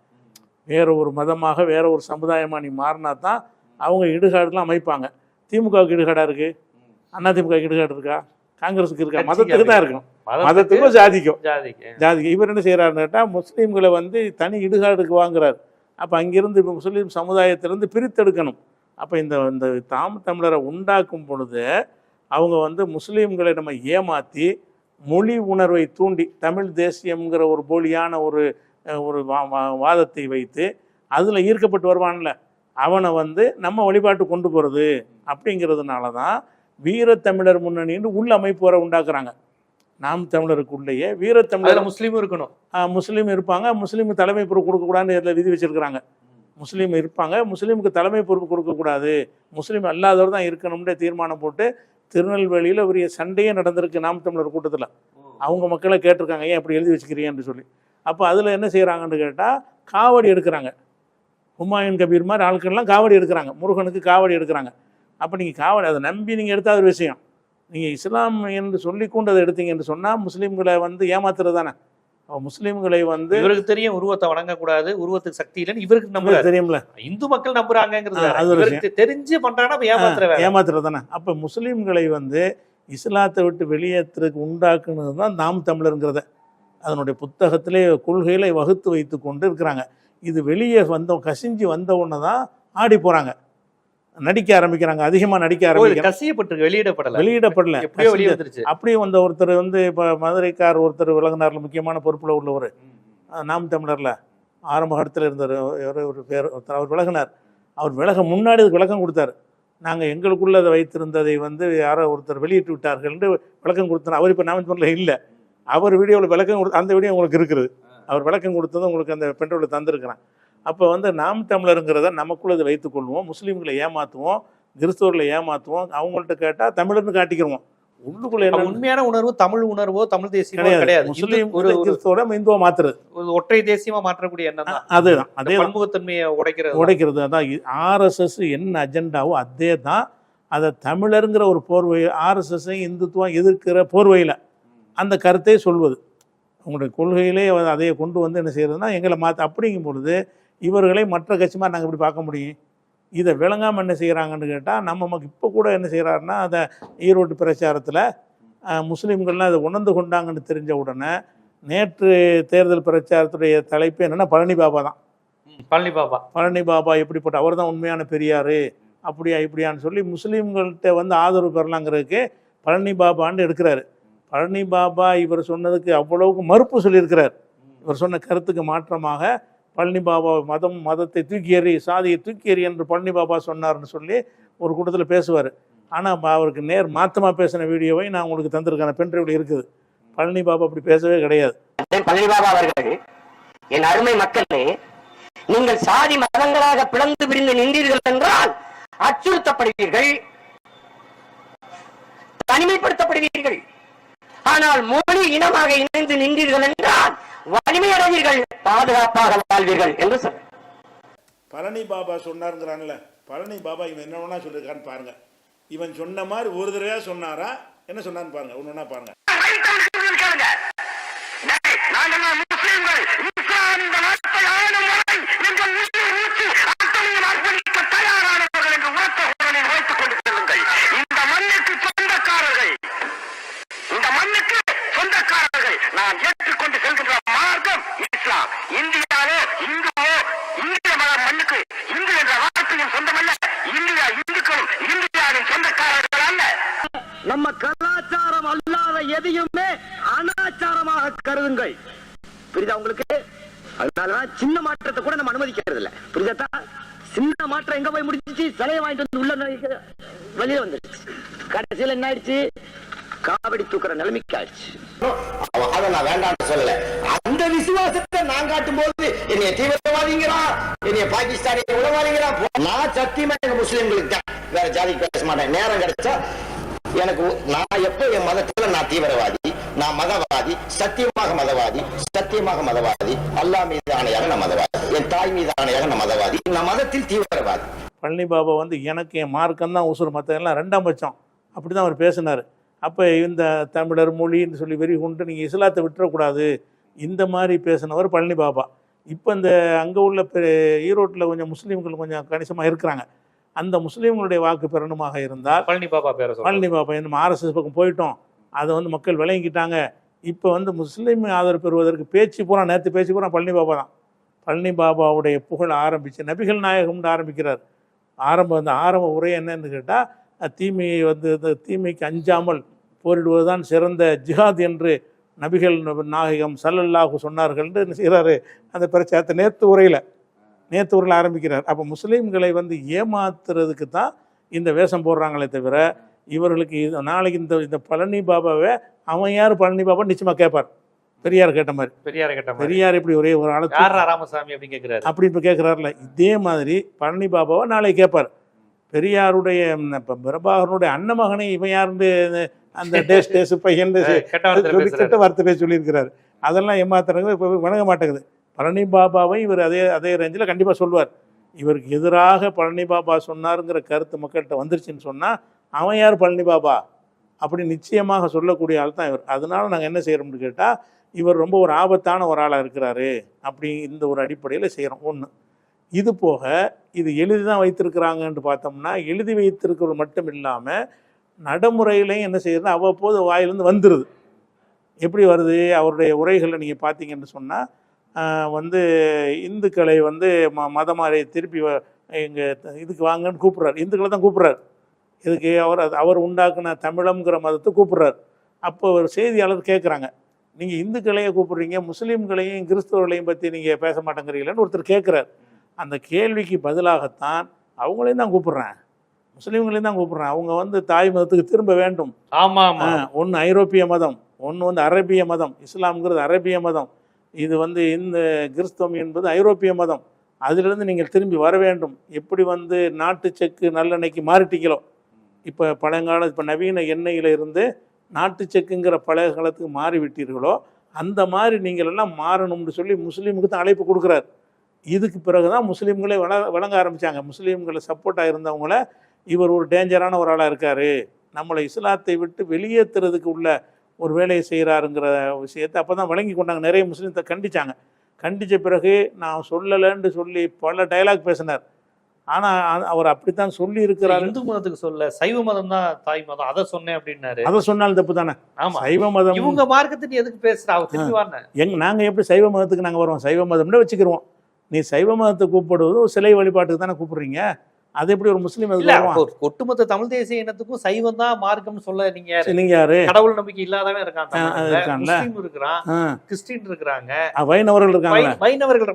B: வேறு ஒரு மதமாக, வேறு ஒரு சமுதாயமாக நீ மாறினா தான் அவங்க இடுகாடுலாம் அமைப்பாங்க. திமுகவுக்கு இடுகாடாக இருக்குது, அதிமுகவுக்கு இடுகாடு இருக்கா, காங்கிரஸுக்கு இருக்கா? மதத்துக்கு தான் இருக்கும், மதத்துக்கும் ஜாதிக்கும். இவர் என்ன செய்கிறாருன்னு கேட்டால் முஸ்லீம்களை வந்து தனி இடுகாடுக்கு வாங்குறாரு. அப்போ அங்கேருந்து இப்போ முஸ்லீம் சமுதாயத்திலேருந்து பிரித்தெடுக்கணும். அப்போ இந்த தமிழரை உண்டாக்கும் பொழுது அவங்க வந்து முஸ்லீம்களை நம்ம ஏமாற்றி மொழி உணர்வை தூண்டி தமிழ் தேசியம்ங்கிற ஒரு போலியான ஒரு வாதத்தை வைத்து அதில் ஈர்க்கப்பட்டு வருவான்ல, அவனை வந்து நம்ம வழிபாட்டு கொண்டு போகிறது. அப்படிங்கிறதுனால தான் வீரத்தமிழர் முன்னணின்னு உள்ள அமைப்பு வர உண்டாக்குறாங்க. நாம் தமிழருக்குள்ளேயே வீரத்தமிழர்
A: முஸ்லீமும் இருக்கணும்,
B: முஸ்லீம் இருப்பாங்க. முஸ்லீமுக்கு தலைமை பொறுப்பு கொடுக்கக்கூடாதுன்னு இதில் விதி வச்சிருக்கிறாங்க. முஸ்லீம் இருப்பாங்க, முஸ்லீமுக்கு தலைமை பொறுப்பு கொடுக்கக்கூடாது, முஸ்லீம் அல்லாதவர் தான் இருக்கணும்னு தீர்மானம் போட்டு திருநெல்வேலியில் பெரிய சண்டையே நடந்திருக்கு நாம் தமிழர் கூட்டத்தில். அவங்க மக்களை கேட்டிருக்காங்க, ஏன் அப்படி எழுதி வச்சுக்கிறீங்கன்னு சொல்லி. அப்போ அதில் என்ன செய்கிறாங்கன்னு கேட்டால் காவடி எடுக்கிறாங்க. ஹுமாயூன் கபீர் மாதிரி ஆட்கள்லாம் காவடி எடுக்கிறாங்க, முருகனுக்கு காவடி எடுக்கிறாங்க. அப்போ நீங்கள் காவடி அதை நம்பி நீங்கள் எடுத்தாத ஒரு விஷயம். நீங்கள் இஸ்லாம் என்று சொல்லிக்கொண்டு அதை எடுத்தீங்கன்னு சொன்னால் முஸ்லீம்களை வந்து ஏமாத்துறது தானே. முஸ்லீம்களை வந்து
A: இவருக்கு தெரியும் உருவத்தை வணங்கக்கூடாது, உருவத்துக்கு சக்தி இல்லைன்னு இவருக்கு நம்ப தெரியும்ல. இந்து மக்கள் நம்புறாங்கிறது தெரிஞ்சு பண்றாங்கன்னா
B: ஏமாத்துறது தானே. அப்போ முஸ்லீம்களை வந்து இஸ்லாத்தை விட்டு வெளியேற்றுறதுக்கு உண்டாக்குனது தான் நாம் தமிழருங்கிறத அதனுடைய புத்தகத்திலே கொள்கைகளை வகுத்து வைத்து கொண்டு இருக்கிறாங்க. இது வெளியே கசிஞ்சு வந்த உடனே தான் ஆடி போகிறாங்க. நடிக்க ஆரம்பிக்கிறாங்க, அதிகமாக நடிக்க ஆரம்பிக்கிறாங்க.
A: கசியப்பட்டு
B: வெளியிடப்படல.
A: எப்படியோ வெளியே வந்துருச்சு.
B: அப்படியே வந்த ஒருத்தர் வந்து இப்போ மதுரைக்கார் ஒருத்தர் விலகினார்ல, முக்கியமான பொறுப்பில் உள்ளவர், நாம் தமிழரில் ஆரம்ப காலத்தில் இருந்தார் ஒரு பேர் ஒருத்தர், அவர் விலகினார். அவர் விலக முன்னாடி அதுக்கு விளக்கம் கொடுத்தார். நாங்கள் எங்களுக்குள்ள அதை வைத்திருந்ததை வந்து யாரோ ஒருத்தர் வெளியிட்டு விட்டார்கள் என்று விளக்கம் கொடுத்தார். அவர் இப்போ நாம் தமிழில் இல்லை. அவர் வீடியோவில் விளக்கம் அந்த வீடியோ உங்களுக்கு இருக்குது. அவர் விளக்கம் கொடுத்ததும் உங்களுக்கு அந்த பெட்ரோலில் தந்திருக்கிறேன். அப்போ வந்து நாம் தமிழருங்கிறத நமக்குள்ளதை வைத்துக்கொள்வோம், முஸ்லீம்களை ஏமாற்றுவோம், கிறிஸ்தவர்களை ஏமாற்றுவோம், அவங்கள்ட்ட கேட்டால் தமிழர்னு காட்டிக்கிறோம். உள்ளுக்குள்ள என்ன
A: உண்மையான உணர்வு, தமிழ் உணர்வோ தமிழ் தேசியமோ கிடையாது.
B: முஸ்லீம் ஒரு கிறிஸ்தவரை இந்துவா மாத்துறது,
A: ஒற்றை தேசியமா மாற்றக்கூடிய எண்ணம் தான்.
B: அதுதான், அதே
A: பன்முகத்தன்மையை
B: உடைக்கிறது. அதான் RSS என்ன அஜெண்டாவோ அதே தான். அதை தமிழருங்கிற ஒரு போர்வை, RSS இந்துத்துவம் எதிர்க்கிற போர்வையில் அந்த கருத்தை சொல்வது, உங்களுடைய கொள்கையிலே அதையை கொண்டு வந்து என்ன செய்யறதுன்னா எங்களை அப்படிங்கும் பொழுது இவர்களை மற்ற கட்சிமாக நாங்கள் இப்படி பார்க்க முடியும். இதை விளங்காமல் என்ன செய்கிறாங்கன்னு கேட்டால், நம்ம இப்போ கூட என்ன செய்கிறாருன்னா, அதை ஈரோட்டு பிரச்சாரத்தில் முஸ்லீம்கள்லாம் அதை உணர்ந்து கொண்டாங்கன்னு தெரிஞ்ச உடனே நேற்று தேர்தல் பிரச்சாரத்துடைய தலைப்பு என்னென்னா பழனி பாபா தான். பழனி பாபா எப்படிப்பட்ட அவர் தான் உண்மையான பெரியார், அப்படியா இப்படியான்னு சொல்லி முஸ்லீம்கள்கிட்ட வந்து ஆதரவு பெறலாங்கிறதுக்கு பழனி பாபான்னு எடுக்கிறாரு. பழனி பாபா இவர் சொன்னதுக்கு அவ்வளவுக்கு மறுப்பு சொல்லியிருக்கிறார். இவர் சொன்ன கருத்துக்கு மாற்றமாக பழனி பாபா மதத்தை தூக்கி எறி, சாதியை தூக்கி எறி என்று பழனி பாபா சொன்னார்னு சொல்லி ஒரு கூட்டத்தில் பேசுவார். ஆனால் அவருக்கு நேர் மாற்றமாக பேசின வீடியோவை நான் உங்களுக்கு தந்திருக்கேன், பென்ட்ரைவில் இருக்குது. பழனி பாபா அப்படி பேசவே கிடையாது.
C: பழனி பாபா அவர்கள், என் அருமை மக்களே, நீங்கள் சாதி மதங்களாக பிளந்து பிரிந்து நின்றீர்கள் என்றால் அச்சுறுத்தப்படுவீர்கள், தனிமைப்படுத்தப்படுவீர்கள். ஆனால் மொழி இனமாக இணைந்து நின்றீர்கள் என்றால் வலிமையடைவீர்கள், பாதுகாப்பாக வாழ்வீர்கள் என்று சொல்ற
B: பழனி பாபா சொன்னாருங்கிறான்ல. பழனி பாபா இவன் என்ன வேணா சொல்லிருக்கான்னு பாருங்க. இவன் சொன்ன மாதிரி ஒரு தடவையா சொன்னாரா, என்ன சொன்னான்னு பாருங்க, ஒண்ணு பாருங்க.
C: நான் ஏற்றுக்கொண்டு செல்கின்ற மார்க்கம் இஸ்லாம். இந்தியாவே இந்துவோ, இந்திய மண்ணுக்கு இந்து என்ற வார்த்தையும் சொந்தமல்ல. இந்தியா இந்துக்களும் இந்தியாவின் சொந்தக்காரர்கள் அல்ல. நம்ம கலாச்சாரம் அல்லாத எதையுமே அனாச்சாரமாக கருதுங்கள். புரியுதா உங்களுக்கு? அதனாலதான் சின்ன மாற்றத்தை கூட நம்ம அனுமதிக்கிறது இல்ல. புரியுதா? சின்ன மாற்றம் எங்க போய் முடிஞ்சிச்சு? சிலையை வாங்கிட்டு வந்து உள்ள வெளியே வந்துருச்சு. கடைசியில் என்ன ஆயிடுச்சு? காவடி தூக்குற நிலைமைக்கு ஆயிடுச்சு. அதை நான் வேண்டாம்னு சொல்லல. அந்த விசுவாசத்தை நான் காட்டும் போது என்னைய தீவிரவாதிங்கிறான், என்னைய பாகிஸ்தானிய உளவாதிங்கிறான். நான் சத்தியமா எங்க முஸ்லிம்களுக்கு தான், வேற ஜாதிக்கு பேச மாட்டேன். நேரம் கிடைச்சா எனக்கு நான் எப்ப என் மதத்துல நான் தீவிரவாதி, நான் மதவாதி, சத்தியமாக மதவாதி, சத்தியமாக மதவாதி, அல்லாஹ் மீது ஆணையாக நான் மதவாதி, என் தாய் மீது ஆணையாக நான் மதவாதி, நான் மதத்தில் தீவிரவாதி.
B: பழனி பாபா வந்து எனக்கு என் மார்க்கம் தான் உசுறு, மற்ற எல்லாம் ரெண்டாம் பட்சம், அப்படிதான் அவர் பேசினார். அப்போ இந்த தமிழர் மொழின்னு சொல்லி வெறி கொண்டு நீங்கள் இஸ்லாத்தை விட்டுறக்கூடாது, இந்த மாதிரி பேசினவர் பழனி பாபா. இப்போ இந்த அங்கே உள்ள ஈரோட்டில் கொஞ்சம் முஸ்லீம்கள் கொஞ்சம் கணிசமாக இருக்கிறாங்க. அந்த முஸ்லீம்களுடைய வாக்கு பெறணுமாக இருந்தால்
A: பழனி பாபா
B: நம்ம RSS பக்கம் போயிட்டோம், அதை வந்து மக்கள் விளங்கிக்கிட்டாங்க. இப்போ வந்து முஸ்லீம் ஆதரவு பெறுவதற்கு நேற்று பேச்சு பூரா பழனி பாபா தான். பழனி பாபாவுடைய புகழ் ஆரம்பித்து நபிகள் நாயகம்னு ஆரம்பிக்கிறார். ஆரம்ப உரை என்னன்னு கேட்டால், தீமைக்கு அஞ்சாமல் போரிடுவதுதான் சிறந்த ஜிஹாத் என்று நபிகள் நாயகம் ஸல்லல்லாஹு சொன்னார்கள் என்று செய்கிறாரு. அந்த பிரச்சாரத்தை நேற்று உரையில் ஆரம்பிக்கிறார். அப்போ முஸ்லீம்களை வந்து ஏமாத்துறதுக்கு தான் இந்த வேஷம் போடுறாங்களே தவிர, இவர்களுக்கு நாளைக்கு இந்த பழனி பாபாவை அவன் யார் பழனி பாபா நிச்சயமாக கேட்பார். பெரியார் கேட்ட மாதிரி, பெரியார் இப்படி ஒரே ஒரு ஆளு
A: ராமசாமி அப்படின்னு கேட்குறாரு,
B: அப்படி இப்போ கேட்குறாருல, இதே மாதிரி பழனி பாபாவை நாளைக்கு கேட்பார். பெரியாருடைய பிரபாகரனுடைய அன்னமகனை இவன் யாருன்னு அந்த டேஸ் பையன் கெட்ட வார்த்தை சொல்லியிருக்கிறார். அதெல்லாம் ஏமாத்துறாங்க, இப்போ வணங்க மாட்டேங்குது. பழனி பாபாவை இவர் அதே ரேஞ்சில் கண்டிப்பாக சொல்லுவார். இவருக்கு எதிராக பழனி பாபா சொன்னாருங்கிற கருத்து மக்கள்கிட்ட வந்துருச்சுன்னு சொன்னால் அவன் யார் பழனி பாபா அப்படி நிச்சயமாக சொல்லக்கூடிய ஆள் தான் இவர். அதனால நாங்கள் என்ன செய்கிறோம்னு கேட்டால், இவர் ரொம்ப ஒரு ஆபத்தான ஒரு ஆளாக இருக்கிறாரு அப்படி இந்த ஒரு அடிப்படையில் செய்கிறோம். ஒன்று இது போக இது எழுதி தான் வைத்திருக்கிறாங்கன்னு பார்த்தோம்னா, எழுதி வைத்திருக்கிறது மட்டும் இல்லாமல் நடைமுறையிலையும் என்ன செய்யறது, அவ்வப்போது வாயிலிருந்து வந்துடுது. எப்படி வருது? அவருடைய உரைகளில் நீங்கள் பார்த்தீங்கன்னு சொன்னால், இந்துக்களை மதமாரி திருப்பி எங்கள் இதுக்கு வாங்கன்னு கூப்பிட்றாரு. இந்துக்களை தான் கூப்பிட்றாரு. இதுக்கு அவர் உண்டாக்குன தமிழம்ங்கிற மதத்தை கூப்பிட்றாரு. அப்போ ஒரு செய்தியாளர் கேட்குறாங்க, நீங்கள் இந்துக்களையும் கூப்பிட்றீங்க, முஸ்லீம்களையும் கிறிஸ்தவர்களையும் பற்றி நீங்கள் பேச மாட்டேங்கிறீங்களேன்னு ஒருத்தர் கேட்குறாரு. அந்த கேள்விக்கு பதிலாகத்தான் அவங்களையும் தான் கூப்பிட்றேன், முஸ்லீம்களையும் தான் கூப்பிட்றேன். அவங்க வந்து தாய் மதத்துக்கு திரும்ப வேண்டும்.
A: ஆமாம்.
B: ஒன்று ஐரோப்பிய மதம், ஒன்று வந்து அரேபிய மதம். இஸ்லாம்ங்கிறது அரேபிய மதம், இது வந்து இந்த கிறிஸ்தவம் என்பது ஐரோப்பிய மதம். அதிலிருந்து நீங்கள் திரும்பி வர வேண்டும். எப்படி வந்து நாட்டு செக்கு நல்லெண்ணெய்க்கு மாறிட்டீங்களோ, இப்போ பழங்கால இப்போ நவீன எண்ணெயில் இருந்து நாட்டு செக்குங்கிற பழைய காலத்துக்கு மாறிவிட்டீர்களோ, அந்த மாதிரி நீங்கள் எல்லாம் மாறணும்னு சொல்லி முஸ்லீமுக்கு தான் அழைப்பு கொடுக்குறாரு. இதுக்கு பிறகு தான் முஸ்லீம்களே வழங்க ஆரம்பித்தாங்க. முஸ்லீம்களை சப்போர்ட்டாக இருந்தவங்கள இவர் ஒரு டேஞ்சரான ஒரு ஆளாக இருக்கார், நம்மளை இஸ்லாத்தை விட்டு வெளியேற்றுறதுக்கு உள்ள ஒரு வேலையை செய்கிறாருங்கிற விஷயத்தை அப்போ தான் வழங்கி கொண்டாங்க. நிறைய முஸ்லீம்களை கண்டித்தாங்க. கண்டித்த பிறகு நான் சொல்லலைன்னு சொல்லி பல டைலாக் பேசினார். ஆனால் அவர் அப்படித்தான் சொல்லி இருக்கிறார்.
A: இந்து மதத்துக்கு சொல்ல, சைவ மதம் தான் தாய் மதம், அதை சொன்னேன் அப்படின்னாரு.
B: அதை சொன்னாலும் தப்பு தானே.
A: ஆமா,
B: சைவ மதம்
A: இவங்க மார்க்கத்துக்கு எதுக்கு பேசுறா, அவர் திரும்பி வாங்க.
B: நாங்கள் எப்படி சைவ மதத்துக்கு நாங்கள் வருவோம், சைவ மதம்னு வச்சுக்கிருவோம். நீ சைவ மதத்தை கூப்பிடுவது ஒரு சிலை வழிபாட்டுக்கு தானே கூப்பிடுறீங்க, அது எப்படி ஒரு முஸ்லீம்
A: ஒட்டுமொத்த தமிழ் தேசிய இனத்துக்கும் சைவம் தான் மார்க்கம்னு சொல்ல நீங்க
B: யாரு?
A: கடவுள் நம்பிக்கை இல்லாதவன் இருக்கான், முஸ்லீம் இருக்கிறான், கிறிஸ்டின் இருக்கிறாங்க,
B: வைணவர்கள் இருக்காங்க.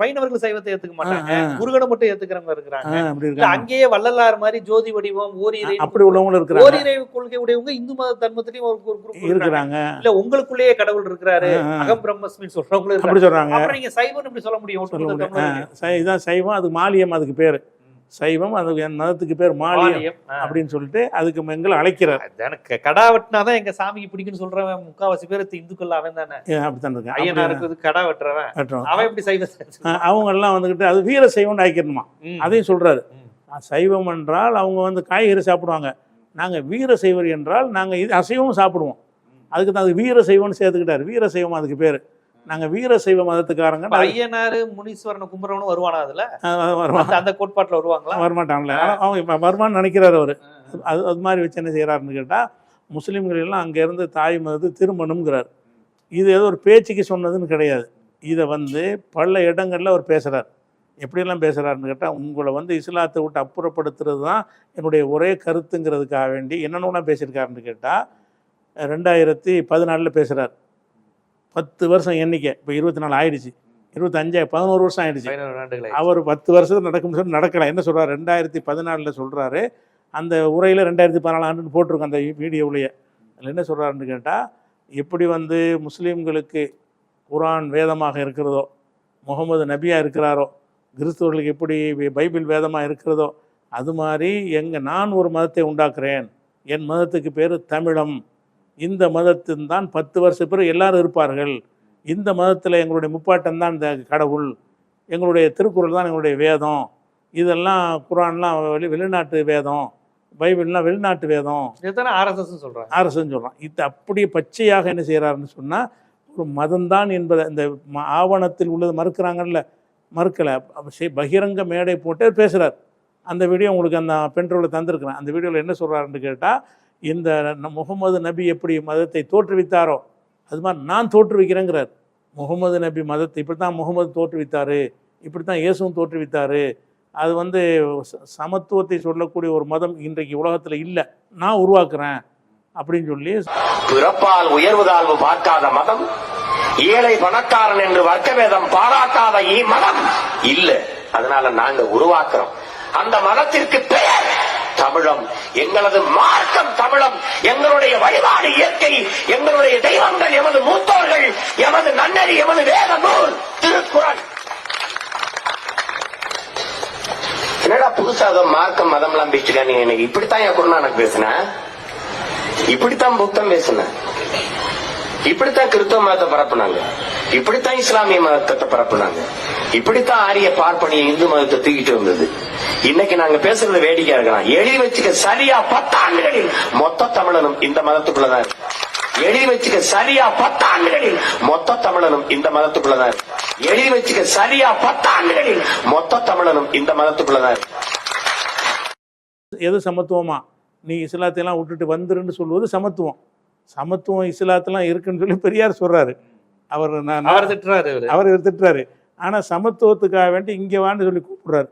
A: வைணவர்கள் சைவத்தை ஏத்துக்க மாட்டாங்க, முருகனை மட்டும் ஏத்துக்கிறவங்க இருக்கிறாங்க. அங்கேயே வள்ளலார் மாதிரி ஜோதி வடிவம் ஓரிரை
B: அப்படி உள்ளவங்களும் இருக்கிறாங்க.
A: ஓரிரை கொள்கை உடையவங்க இந்து மத தர்மத்திலையும் ஒரு குரூப்
B: இருக்கிறாங்க.
A: இல்ல உங்களுக்குள்ளேயே கடவுள் இருக்கிறாரு, அகம் பிரம்மஸ்மின்னு சொல்றவங்களும்
B: அப்படி சொல்றாங்க.
A: அப்புறம் நீங்க சைவம் இப்படி சொல்ல முடியும்?
B: இதுதான் சைவம், அதுக்கு மாலியம் அதுக்கு பேரு. சைவம் அதுக்கு என் மதத்துக்கு பேர் மாலியம் அப்படின்னு சொல்லிட்டு அதுக்கு எங்களை அழைக்கிறார்.
A: எனக்கு கடா வெட்டினாதான் எங்க சாமிக்கு பிடிக்குன்னு சொல்றவன் முக்காவாசி பேர் இந்துக்கள் அவன் தானே.
B: அப்படித்தான் இருக்கு.
A: ஐயனாருக்கு கடா வெட்டுறவன் அவன் எப்படி சைவம்?
B: அவங்க எல்லாம் வந்துகிட்டு அது வீர சைவம் ஆக்கிடணுமா, அதையும் சொல்றாரு. சைவம் என்றால் அவங்க வந்து காய்கறி சாப்பிடுவாங்க, நாங்க வீர சைவர் என்றால் நாங்க இது அசைவம் சாப்பிடுவோம். அதுக்கு தான் அது வீர சைவம்னு சேர்த்துக்கிட்டாரு. வீர சைவம் அதுக்கு பேரு. நாங்க வீர சைவ மதத்துக்காரங்க.
A: ஐயனாரு முனீஸ்வரன் கும்புறவனும் வருவானா? அதுல அந்த கோட்பாட்டுல வருவாங்களா?
B: வரமாட்டாங்களே, அவங்க வருமானு நினைக்கிறாரு அவரு. அது மாதிரி வச்சு என்ன செய்யறாருன்னு கேட்டா, முஸ்லீம்கள் எல்லாம் அங்க இருந்து தாய் மதத்து திரும்பணுங்கிறார். இது ஏதோ ஒரு பேச்சுக்கு சொன்னதுன்னு கிடையாது. இதை வந்து பல இடங்கள்ல அவர் பேசுறார். எப்படியெல்லாம் பேசுறாருன்னு கேட்டா, உங்களை வந்து இஸ்லாத்தை விட்டு அப்புறப்படுத்துறது தான் என்னுடைய ஒரே கருத்துங்கிறதுக்காக வேண்டி என்னென்னலாம் பேசியிருக்காருன்னு கேட்டா, 2014 பேசுறார். 10 வருஷம் எண்ணிக்கை, இப்போ 24 ஆயிடுச்சு, 25 11 வருஷம் ஆயிடுச்சு. அவர் 10 வருஷத்துக்கு நடக்கும்னு சொல்லி நடக்கலாம். என்ன சொல்றாரு? 2014 சொல்றாரு. அந்த உரையில் 2014 ஆண்டுன்னு போட்டிருக்கோம் அந்த வீடியோவிலேயே. அதில் என்ன சொல்றாருன்னு கேட்டால், எப்படி வந்து முஸ்லீம்களுக்கு குரான் வேதமாக இருக்கிறதோ, முகமது நபியாக இருக்கிறாரோ, கிறிஸ்தவர்களுக்கு எப்படி பைபிள் வேதமாக இருக்கிறதோ, அது மாதிரி நான் ஒரு மதத்தை உண்டாக்குறேன், என் மதத்துக்கு பேர் தமிழம், இந்த மதத்தின் தான் 10 வருஷம் பிறகு எல்லாரும் இருப்பார்கள், இந்த மதத்தில் எங்களுடைய முப்பாட்டம் தான் இந்த கடவுள், எங்களுடைய திருக்குறள் தான் எங்களுடைய வேதம், இதெல்லாம் குரான்லாம் வெளிநாட்டு வேதம், பைபிள்லாம் வெளிநாட்டு வேதம்,
A: இதுதானே ஆர்எஸ்எஸ் சொல்கிறாங்க.
B: ஆர்எஸ்எஸ் சொல்கிறான். இது அப்படியே பச்சையாக என்ன செய்கிறாருன்னு சொன்னால், ஒரு மதம்தான் என்பதை இந்த ஆவணத்தில் உள்ளது மறுக்கிறாங்கல்ல, மறுக்கலை, பகிரங்க மேடை போட்டு பேசுகிறார். அந்த வீடியோ உங்களுக்கு அந்த பென்ட்ரோவில் தந்திருக்கிறேன். அந்த வீடியோவில் என்ன சொல்கிறாருன்னு கேட்டால், இந்த முகமது நபி எப்படி மதத்தை தோற்றுவித்தாரோ அது மாதிரி நான் தோற்றுவிக்கிறேங்கிறார். முகமது நபி மதத்தை இப்படி தான் முகமது தோற்றுவித்தார், இப்படி தான் இயேசுவும் தோற்றுவித்தார், அது வந்து சமத்துவத்தை சொல்லக்கூடிய ஒரு மதம் இன்றைக்கு உலகத்தில் இல்லை, நான் உருவாக்குறேன் அப்படின்னு சொல்லி.
C: பிறப்பால் உயர்வு தாழ்வு பார்க்காத மதம், ஏழை பணக்காரன் என்று வர்க்க வேதம் பாராட்டாத மதம் இல்ல. அதனால நாங்க உருவாக்குறோம். அந்த மதத்திற்கு பெயர் தமிழம். எங்களது மார்க்கம் தமிழம். எங்களுடைய வழிபாடு இயற்கை, எங்களுடைய தெய்வங்கள் எமது மூத்தோர்கள், எமது நன்னறி, எமது வேத நூல் திருக்குறள். என்னடா புதுசாக மார்க்கம் மதம் எல்லாம் பேசிட்டு எனக்கு இப்படித்தான் என் குருநானக் பேசினேன், இப்படித்தான் புத்தம் பேசினேன், இப்படித்தான் கிறிஸ்தவ மதத்தை பரப்புனாங்க, இப்படித்தான் இஸ்லாமிய மதத்தை பரப்புனாங்க, இப்படித்தான் ஆரிய பார்ப்பனிய இந்து மதத்தை தூக்கிட்டு வந்தது. இன்னைக்கு நாங்க பேசுறது வேடிக்கையா இருக்கலாம். எழுதி வச்சுக்க, சரியா 10 ஆண்டுகளில் மொத்த தமிழனும் இந்த மதத்துக்குள்ளதான் இருக்கு. எழுதி வச்சுக்க, சரியா 10 ஆண்டுகளில் மொத்த தமிழனும் இந்த மதத்துக்குள்ளதான் இருக்கு. எழுதி வச்சுக்க, சரியா 10 ஆண்டுகளில் மொத்த தமிழனும் இந்த மதத்துக்குள்ளதான் இருக்கு.
B: எது சமத்துவமா? நீ இஸ்லாத்தையெல்லாம் விட்டுட்டு வந்துருன்னு சொல்வது சமத்துவம். சமத்துவம் இஸ்லாத்தெல்லாம் இருக்குன்னு சொல்லி பெரியார் சொல்றாரு. அவர் திட்டுறாரு. ஆனால் சமத்துவத்துக்காக வேண்டி இங்கே வான்னு சொல்லி கூப்பிடுறாரு.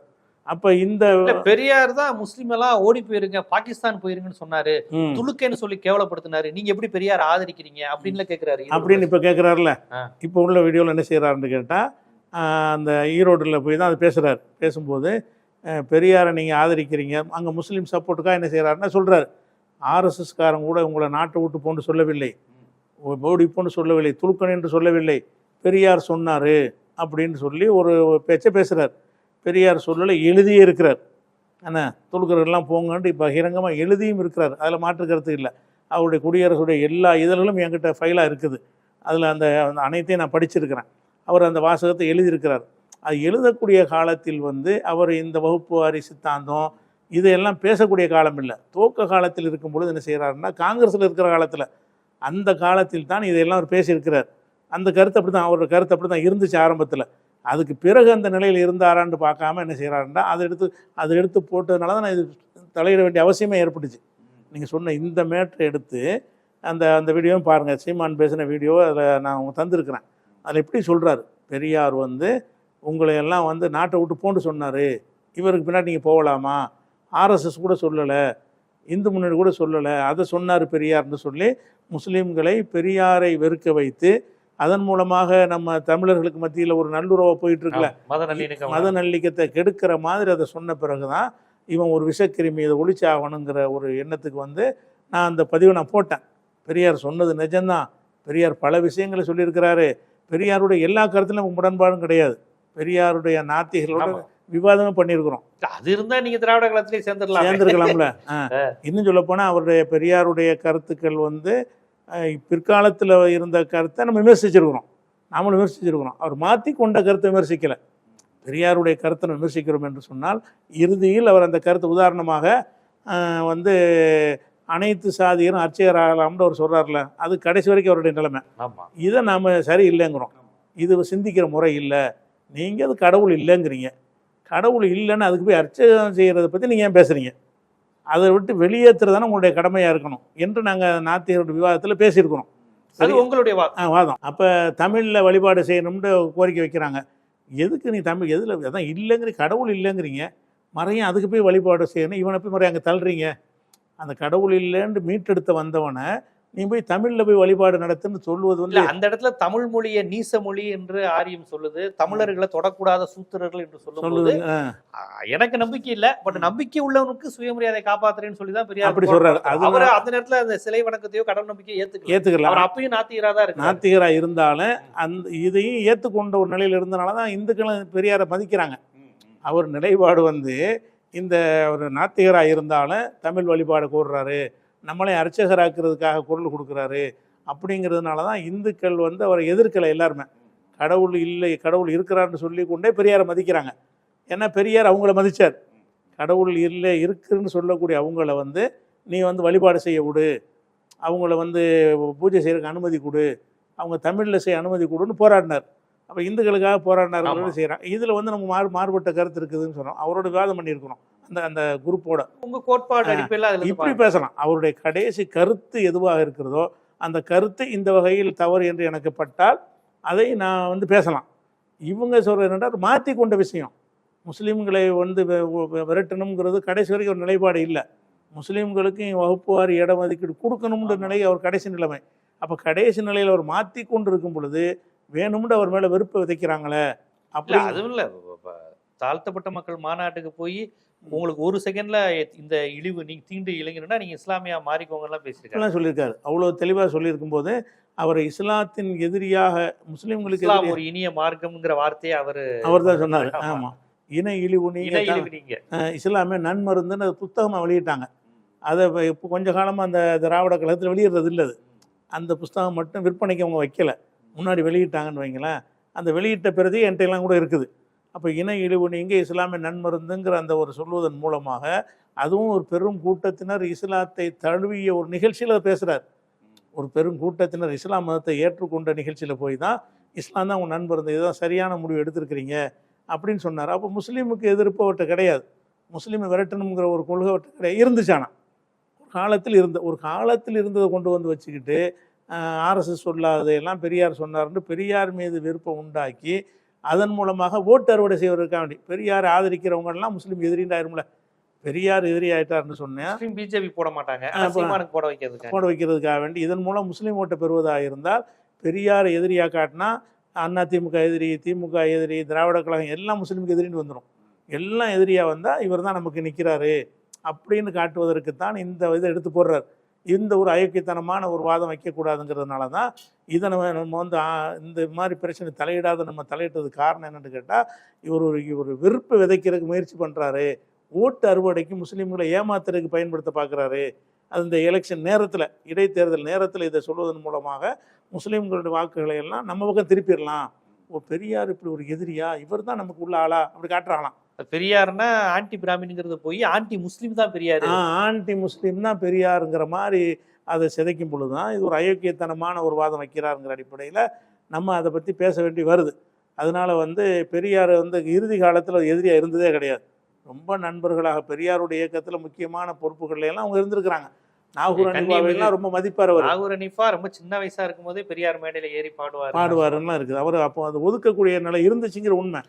B: அப்போ இந்த
A: பெரியார் தான் முஸ்லீம் எல்லாம் ஓடி போயிருங்க, பாகிஸ்தான் போயிருங்கன்னு சொன்னாரு,
B: ம்,
A: துலுக்கேன்னு சொல்லி கேவலப்படுத்தினாரு, நீங்க எப்படி பெரியார் ஆதரிக்கிறீங்க அப்படின்னு கேக்குறாரு.
B: அப்படின்னு இப்போ கேட்குறாருல.
A: ஆ.
B: இப்போ உள்ள வீடியோவில் என்ன செய்கிறாருன்னு கேட்டால், அந்த ஈரோட்டில் போய் தான் அது பேசுகிறார். பேசும்போது பெரியாரை நீங்கள் ஆதரிக்கிறீங்க, அங்கே முஸ்லீம் சப்போர்ட்டுக்காக என்ன செய்கிறாருன்னா சொல்கிறார், ஆர்எஸ்எஸ்காரங்க கூட உங்களை நாட்டை விட்டு போன்னு சொல்லவில்லை, ஓடி போன்னு சொல்லவில்லை, துலுக்கன் என்று சொல்லவில்லை, பெரியார் சொன்னார் அப்படின்னு சொல்லி ஒரு பேச்சை பேசுகிறார். பெரியார் சொல்லலை, எழுதியே இருக்கிறார். என்ன துலுக்கர்கள்லாம் போங்கன்ட்டு இப்போ பகிரங்கமாக எழுதியும் இருக்கிறார். அதில் மாற்று கருத்து இல்லை. அவருடைய குடியரசுடைய எல்லா இதழ்களும் என்கிட்ட ஃபைலாக இருக்குது. அதில் அந்த அனைத்தையும் நான் படிச்சிருக்கிறேன். அவர் அந்த வாசகத்தை எழுதியிருக்கிறார். அது எழுதக்கூடிய காலத்தில் அவர் இந்த வகுப்பு வாரி சித்தாந்தம் இதையெல்லாம் பேசக்கூடிய காலம் இல்லை. துவக்க காலத்தில் இருக்கும் பொழுது என்ன செய்கிறாருன்னா, காங்கிரஸில் இருக்கிற காலத்தில், அந்த காலத்தில் தான் இதையெல்லாம் அவர் பேசியிருக்கிறார். அந்த கருத்து அப்படி தான், அவரோட கருத்து அப்படி தான் இருந்துச்சு ஆரம்பத்தில். அதுக்கு பிறகு அந்த நிலையில் இருந்தாரான்னு பார்க்காம என்ன செய்கிறாருன்னா, அதை எடுத்து போட்டதுனால தான் இது தலையிட வேண்டிய அவசியமே ஏற்பட்டுச்சு. நீங்கள் சொன்ன இந்த மேட்ரை எடுத்து அந்த வீடியோவும் பாருங்கள், சீமான் பேசின வீடியோ அதில் நான் அவங்க தந்திருக்கிறேன். அதில் எப்படி சொல்கிறாரு, பெரியார் உங்களை எல்லாம் நாட்டை விட்டு போன்னு சொன்னார், இவருக்கு பின்னாடி நீங்கள் போகலாமா, ஆர்எஸ்எஸ் கூட சொல்லலை, இந்து முன்னணி கூட சொல்லலை, அதை சொன்னார் பெரியார்னு சொல்லி முஸ்லீம்களை பெரியாரை வெறுக்க வைத்து, அதன் மூலமாக நம்ம தமிழர்களுக்கு மத்தியில் ஒரு நல்லுறவை போயிட்டுருக்குல்ல, மத நல்லிக்கத்தை கெடுக்கிற மாதிரி அதை சொன்ன பிறகு தான் இவன் ஒரு விஷக்கிருமி, இதை ஒழிச்சாகணுங்கிற ஒரு எண்ணத்துக்கு நான் அந்த பதிவை நான் போட்டேன். பெரியார் சொன்னது நிஜம்தான், பெரியார் பல விஷயங்களை சொல்லியிருக்கிறாரு, பெரியாருடைய எல்லா கருத்துலையும் உடன்பாடும் கிடையாது, பெரியாருடைய நாத்திகளோட விவாதமும் பண்ணியிருக்கிறோம்.
A: அது இருந்தால் நீங்கள் திராவிட கழகத்திலே
B: சேர்ந்துருக்கலாம்ல. இன்னும் சொல்ல போனால் அவருடைய பெரியாருடைய கருத்துக்கள் பிற்காலத்தில் இருந்த கருத்தை நம்ம விமர்சிச்சிருக்கிறோம், நாமளும் விமர்சிச்சிருக்கிறோம். அவர் மாற்றி கொண்ட கருத்தை விமர்சிக்கலை. பெரியாருடைய கருத்தை விமர்சிக்கிறோம் என்று சொன்னால் இறுதியில் அவர் அந்த கருத்து உதாரணமாக அனைத்து சாதியரும் அர்ச்சகர் ஆகலாம்னு அவர் சொல்கிறார்ல, அது கடைசி வரைக்கும் அவருடைய நிலைமை. இதை நாம் சரி இல்லைங்கிறோம். இது சிந்திக்கிற முறை இல்லை. நீங்கள் அது கடவுள் இல்லைங்கிறீங்க, கடவுள் இல்லைன்னு அதுக்கு போய் அர்ச்சகம் செய்கிறத பற்றி நீங்கள் ஏன் பேசுகிறீங்க, அதை விட்டு வெளியேற்றுறதானே உங்களுடைய கடமையாக இருக்கணும் என்று நாங்கள் நாத்திகருடைய விவாதத்தில் பேசியிருக்கிறோம்.
A: அது உங்களுடைய
B: வாதம். அப்போ தமிழில் வழிபாடு செய்யணும்னு கோரிக்கை வைக்கிறாங்க. எதுக்கு நீ தமிழ் எதில் அதான் இல்லைங்கிறீங்க, கடவுள் இல்லைங்கிறீங்க, மறையும் அதுக்கு போய் வழிபாடு செய்யணும், இவனை போய் முறை அங்கே தள்ளுறீங்க. அந்த கடவுள் இல்லைன்னு மீட்டெடுத்த வந்தவனை நீ போய் தமிழில் போய் வழிபாடு நடத்துன்னு சொல்லுவது
A: அந்த இடத்துல தமிழ் மொழியை நீச மொழி என்று ஆரியம் சொல்லுது, தமிழர்களை தொடக்கூடாத சூத்திரர்கள் என்று சொல்லுது. எனக்கு நம்பிக்கை இல்லை, பட் நம்பிக்கை உள்ளவனுக்கு சுயமரியாதை காப்பாத்துறேன்னு சொல்லி தான் பெரியார்
B: அப்படி சொல்றாரு.
A: அவர் அந்த நேரத்தில் அந்த சிலை வணக்கத்தையோ கடவுள் நம்பிக்கையோ ஏத்துக்கலாம். அவர் அப்பயும் நாத்திகரா தான் இருக்கு.
B: நாத்திகரா இருந்தாலும் அந்த இதையும் ஏற்றுக்கொண்ட ஒரு நிலையில் இருந்தனால தான் இந்துக்களும் பெரியாரை மதிக்கிறாங்க. அவர் நிலைப்பாடு இந்த ஒரு நாத்திகராக இருந்தாலும் தமிழ் வழிபாடு கூறுறாரு, நம்மளை அர்ச்சகராக்கிறதுக்காக குரல் கொடுக்குறாரு அப்படிங்கிறதுனால தான் இந்துக்கள் அவரை எதிர்க்கலை. எல்லாருமே கடவுள் இல்லை, கடவுள் இருக்கிறான்னு சொல்லி கொண்டே பெரியாரை மதிக்கிறாங்க. ஏன்னா பெரியார் அவங்கள மதித்தார். கடவுள் இல்லை இருக்குன்னு சொல்லக்கூடிய அவங்கள நீ வழிபாடு செய்ய விடு, அவங்கள பூஜை செய்யறதுக்கு அனுமதி கொடு, அவங்க தமிழில் செய்ய அனுமதி கொடுன்னு போராடினார். அப்போ இந்துக்களுக்காக போராடினார்கள் செய்கிறாங்க. இதில் நம்ம மாறுபட்ட கருத்து இருக்குதுன்னு சொன்னோம். அவரோட விவாதம் பண்ணியிருக்கிறோம் அந்த குரூப்போட.
A: உங்கள் கோட்பாடு அடிப்படையில்
B: இப்படி பேசலாம். அவருடைய கடைசி கருத்து எதுவாக இருக்கிறதோ அந்த கருத்து இந்த வகையில் தவறு என்று எனக்கு பட்டால் அதை நான் பேசலாம். இவங்க சொல்கிறது என்னென்னா மாற்றி கொண்ட விஷயம். முஸ்லீம்களை விரட்டணுங்கிறது கடைசி வரைக்கும் ஒரு நிலைப்பாடு இல்லை. முஸ்லீம்களுக்கு வகுப்பு வாரி இடம் ஒதுக்கீடு கொடுக்கணும்ன்ற நிலை அவர் கடைசி நிலைமை. அப்போ கடைசி நிலையில் அவர் மாற்றி கொண்டு இருக்கும் பொழுது வேணும்னு அவர் மேலே வெறுப்பை விதைக்கிறாங்களே. அப்படி
A: அதுவும் இல்லை, தாழ்த்தப்பட்ட மக்கள் மாநாட்டுக்கு போய் உங்களுக்கு ஒரு செகண்ட்ல இந்த இழிவு நீங்க தீண்டு இளைஞர்னா நீங்க இஸ்லாமியா மாறிக்கோங்கலாம் பேசியிருக்காங்க,
B: சொல்லியிருக்காரு. அவ்வளோ தெளிவாக சொல்லியிருக்கும் போது அவர் இஸ்லாத்தின் எதிரியாக முஸ்லீம்களுக்கு
A: ஒரு இனிய மார்க்கம்ங்கிற வார்த்தையை
B: அவர் தான் சொன்னார். ஆமாம், இன இழிவு நீங்க இஸ்லாமிய நன்மருந்துன்னு அது புத்தகமாக வெளியிட்டாங்க. அதை இப்போ கொஞ்ச காலமாக அந்த திராவிட கழகத்தில் வெளியிடுறது இல்லை. அந்த புத்தகம் மட்டும் விற்பனைக்கு அவங்க வைக்கலை, முன்னாடி வெளியிட்டாங்கன்னு வைங்களேன். அந்த வெளியிட்ட பிறகு என்கிட்ட எல்லாம் கூட இருக்குது. அப்போ இன இழிவு நீங்க இஸ்லாமிய நன்மருந்துங்கிற அந்த ஒரு சொல்வதன் மூலமாக அதுவும் ஒரு பெரும் கூட்டத்தினர் இஸ்லாத்தை தழுவிய ஒரு நிகழ்ச்சியில் பேசுகிறார். ஒரு பெரும் கூட்டத்தினர் இஸ்லாம் மதத்தை ஏற்றுக்கொண்ட நிகழ்ச்சியில் போய் தான் இஸ்லாம் தான் உங்கள் நண்பருந்து, இதுதான் சரியான முடிவு எடுத்திருக்கிறீங்க அப்படின்னு சொன்னார். அப்போ முஸ்லீமுக்கு எதிர்ப்பு அவர்கிட்ட கிடையாது, முஸ்லீமை விரட்டணுங்கிற ஒரு கொள்கை அவர்கிட்ட கிடையாது. இருந்துச்சானா ஒரு காலத்தில் இருந்ததை கொண்டு வச்சுக்கிட்டு ஆர்எஸ்எஸ் சொல்லாததையெல்லாம் பெரியார் சொன்னார்னு பெரியார் மீது விருப்பம் உண்டாக்கி அதன் மூலமாக ஓட்டு அறுவடை செய்வதற்காக வேண்டி பெரியார் ஆதரிக்கிறவங்கலாம் முஸ்லீம் எதிரின்றாயிரும்ல. பெரியார் எதிரி ஆயிட்டாருன்னு சொன்னேன்,
A: பிஜேபி போட மாட்டாங்க, சீமானுக்கு போட வைக்கிறதுக்கு
B: போட வைக்கிறதுக்காக வேண்டி இதன் மூலம் முஸ்லீம் ஓட்டை பெறுவதாக இருந்தால் பெரியார் எதிரியாக காட்டினா அண்ணா திமுக எதிரி, திமுக எதிரி, திராவிட கழகம் எல்லாம் முஸ்லீமுக்கு எதிரின்னு வந்துடும். எல்லாம் எதிரியாக வந்தால் இவர் தான் நமக்கு நிற்கிறாரு அப்படின்னு காட்டுவதற்குத்தான் இந்த இதை எடுத்து போடுறார். இந்த ஒரு அயோக்கியத்தனமான ஒரு வாதம் வைக்கக்கூடாதுங்கிறதுனால தான் இதை நம்ம வந்து இந்த மாதிரி பிரச்சனை தலையிடாத நம்ம தலையிட்டதுக்கு காரணம் என்னென்னு கேட்டால், இவர் வெறுப்பு விதைக்கிறதுக்கு முயற்சி பண்ணுறாரு, ஓட்டு அறுவடைக்கு முஸ்லீம்களை ஏமாத்துறதுக்கு பயன்படுத்த பார்க்குறாரு. அது இந்த எலெக்ஷன் நேரத்தில், இடைத்தேர்தல் நேரத்தில் இதை சொல்வதன் மூலமாக முஸ்லீம்களுடைய வாக்குகளை எல்லாம் நம்ம பக்கம் திருப்பிடலாம். ஓ, பெரியார் இப்படி ஒரு எதிரியா, இவர் தான் நமக்கு உள்ள ஆளா அப்படி காட்டுறாங்களாம்.
A: பெரியார்னா ஆன்டி பிராமின்ங்கிறது போய் ஆன்டி முஸ்லீம் தான் பெரியார்,
B: ஆன்டி முஸ்லீம் தான் பெரியாருங்கிற மாதிரி அதை சிதைக்கும் பொழுது தான் இது ஒரு அயோக்கியத்தனமான ஒரு வாதம் வைக்கிறாருங்கிற அடிப்படையில் நம்ம அதை பற்றி பேச வேண்டி வருது. அதனால வந்து பெரியார் வந்து இறுதி காலத்தில் எதிரியாக இருந்ததே கிடையாது. ரொம்ப நண்பர்களாக பெரியாருடைய இயக்கத்தில் முக்கியமான பொறுப்புகள்ல எல்லாம் அவங்க இருந்திருக்கிறாங்க. நாகூர் அனிஃபாவெல்லாம் ரொம்ப மதிப்பார். அவர்
A: நாகூர் அனிஃபா ரொம்ப சின்ன வயசா இருக்கும் போதே பெரியார் மேடையில ஏறி பாடுவாருலாம்
B: இருக்குது. அவர் அப்போ அது ஒதுக்கக்கூடிய நிலை இருந்துச்சுங்கிற உண்மை.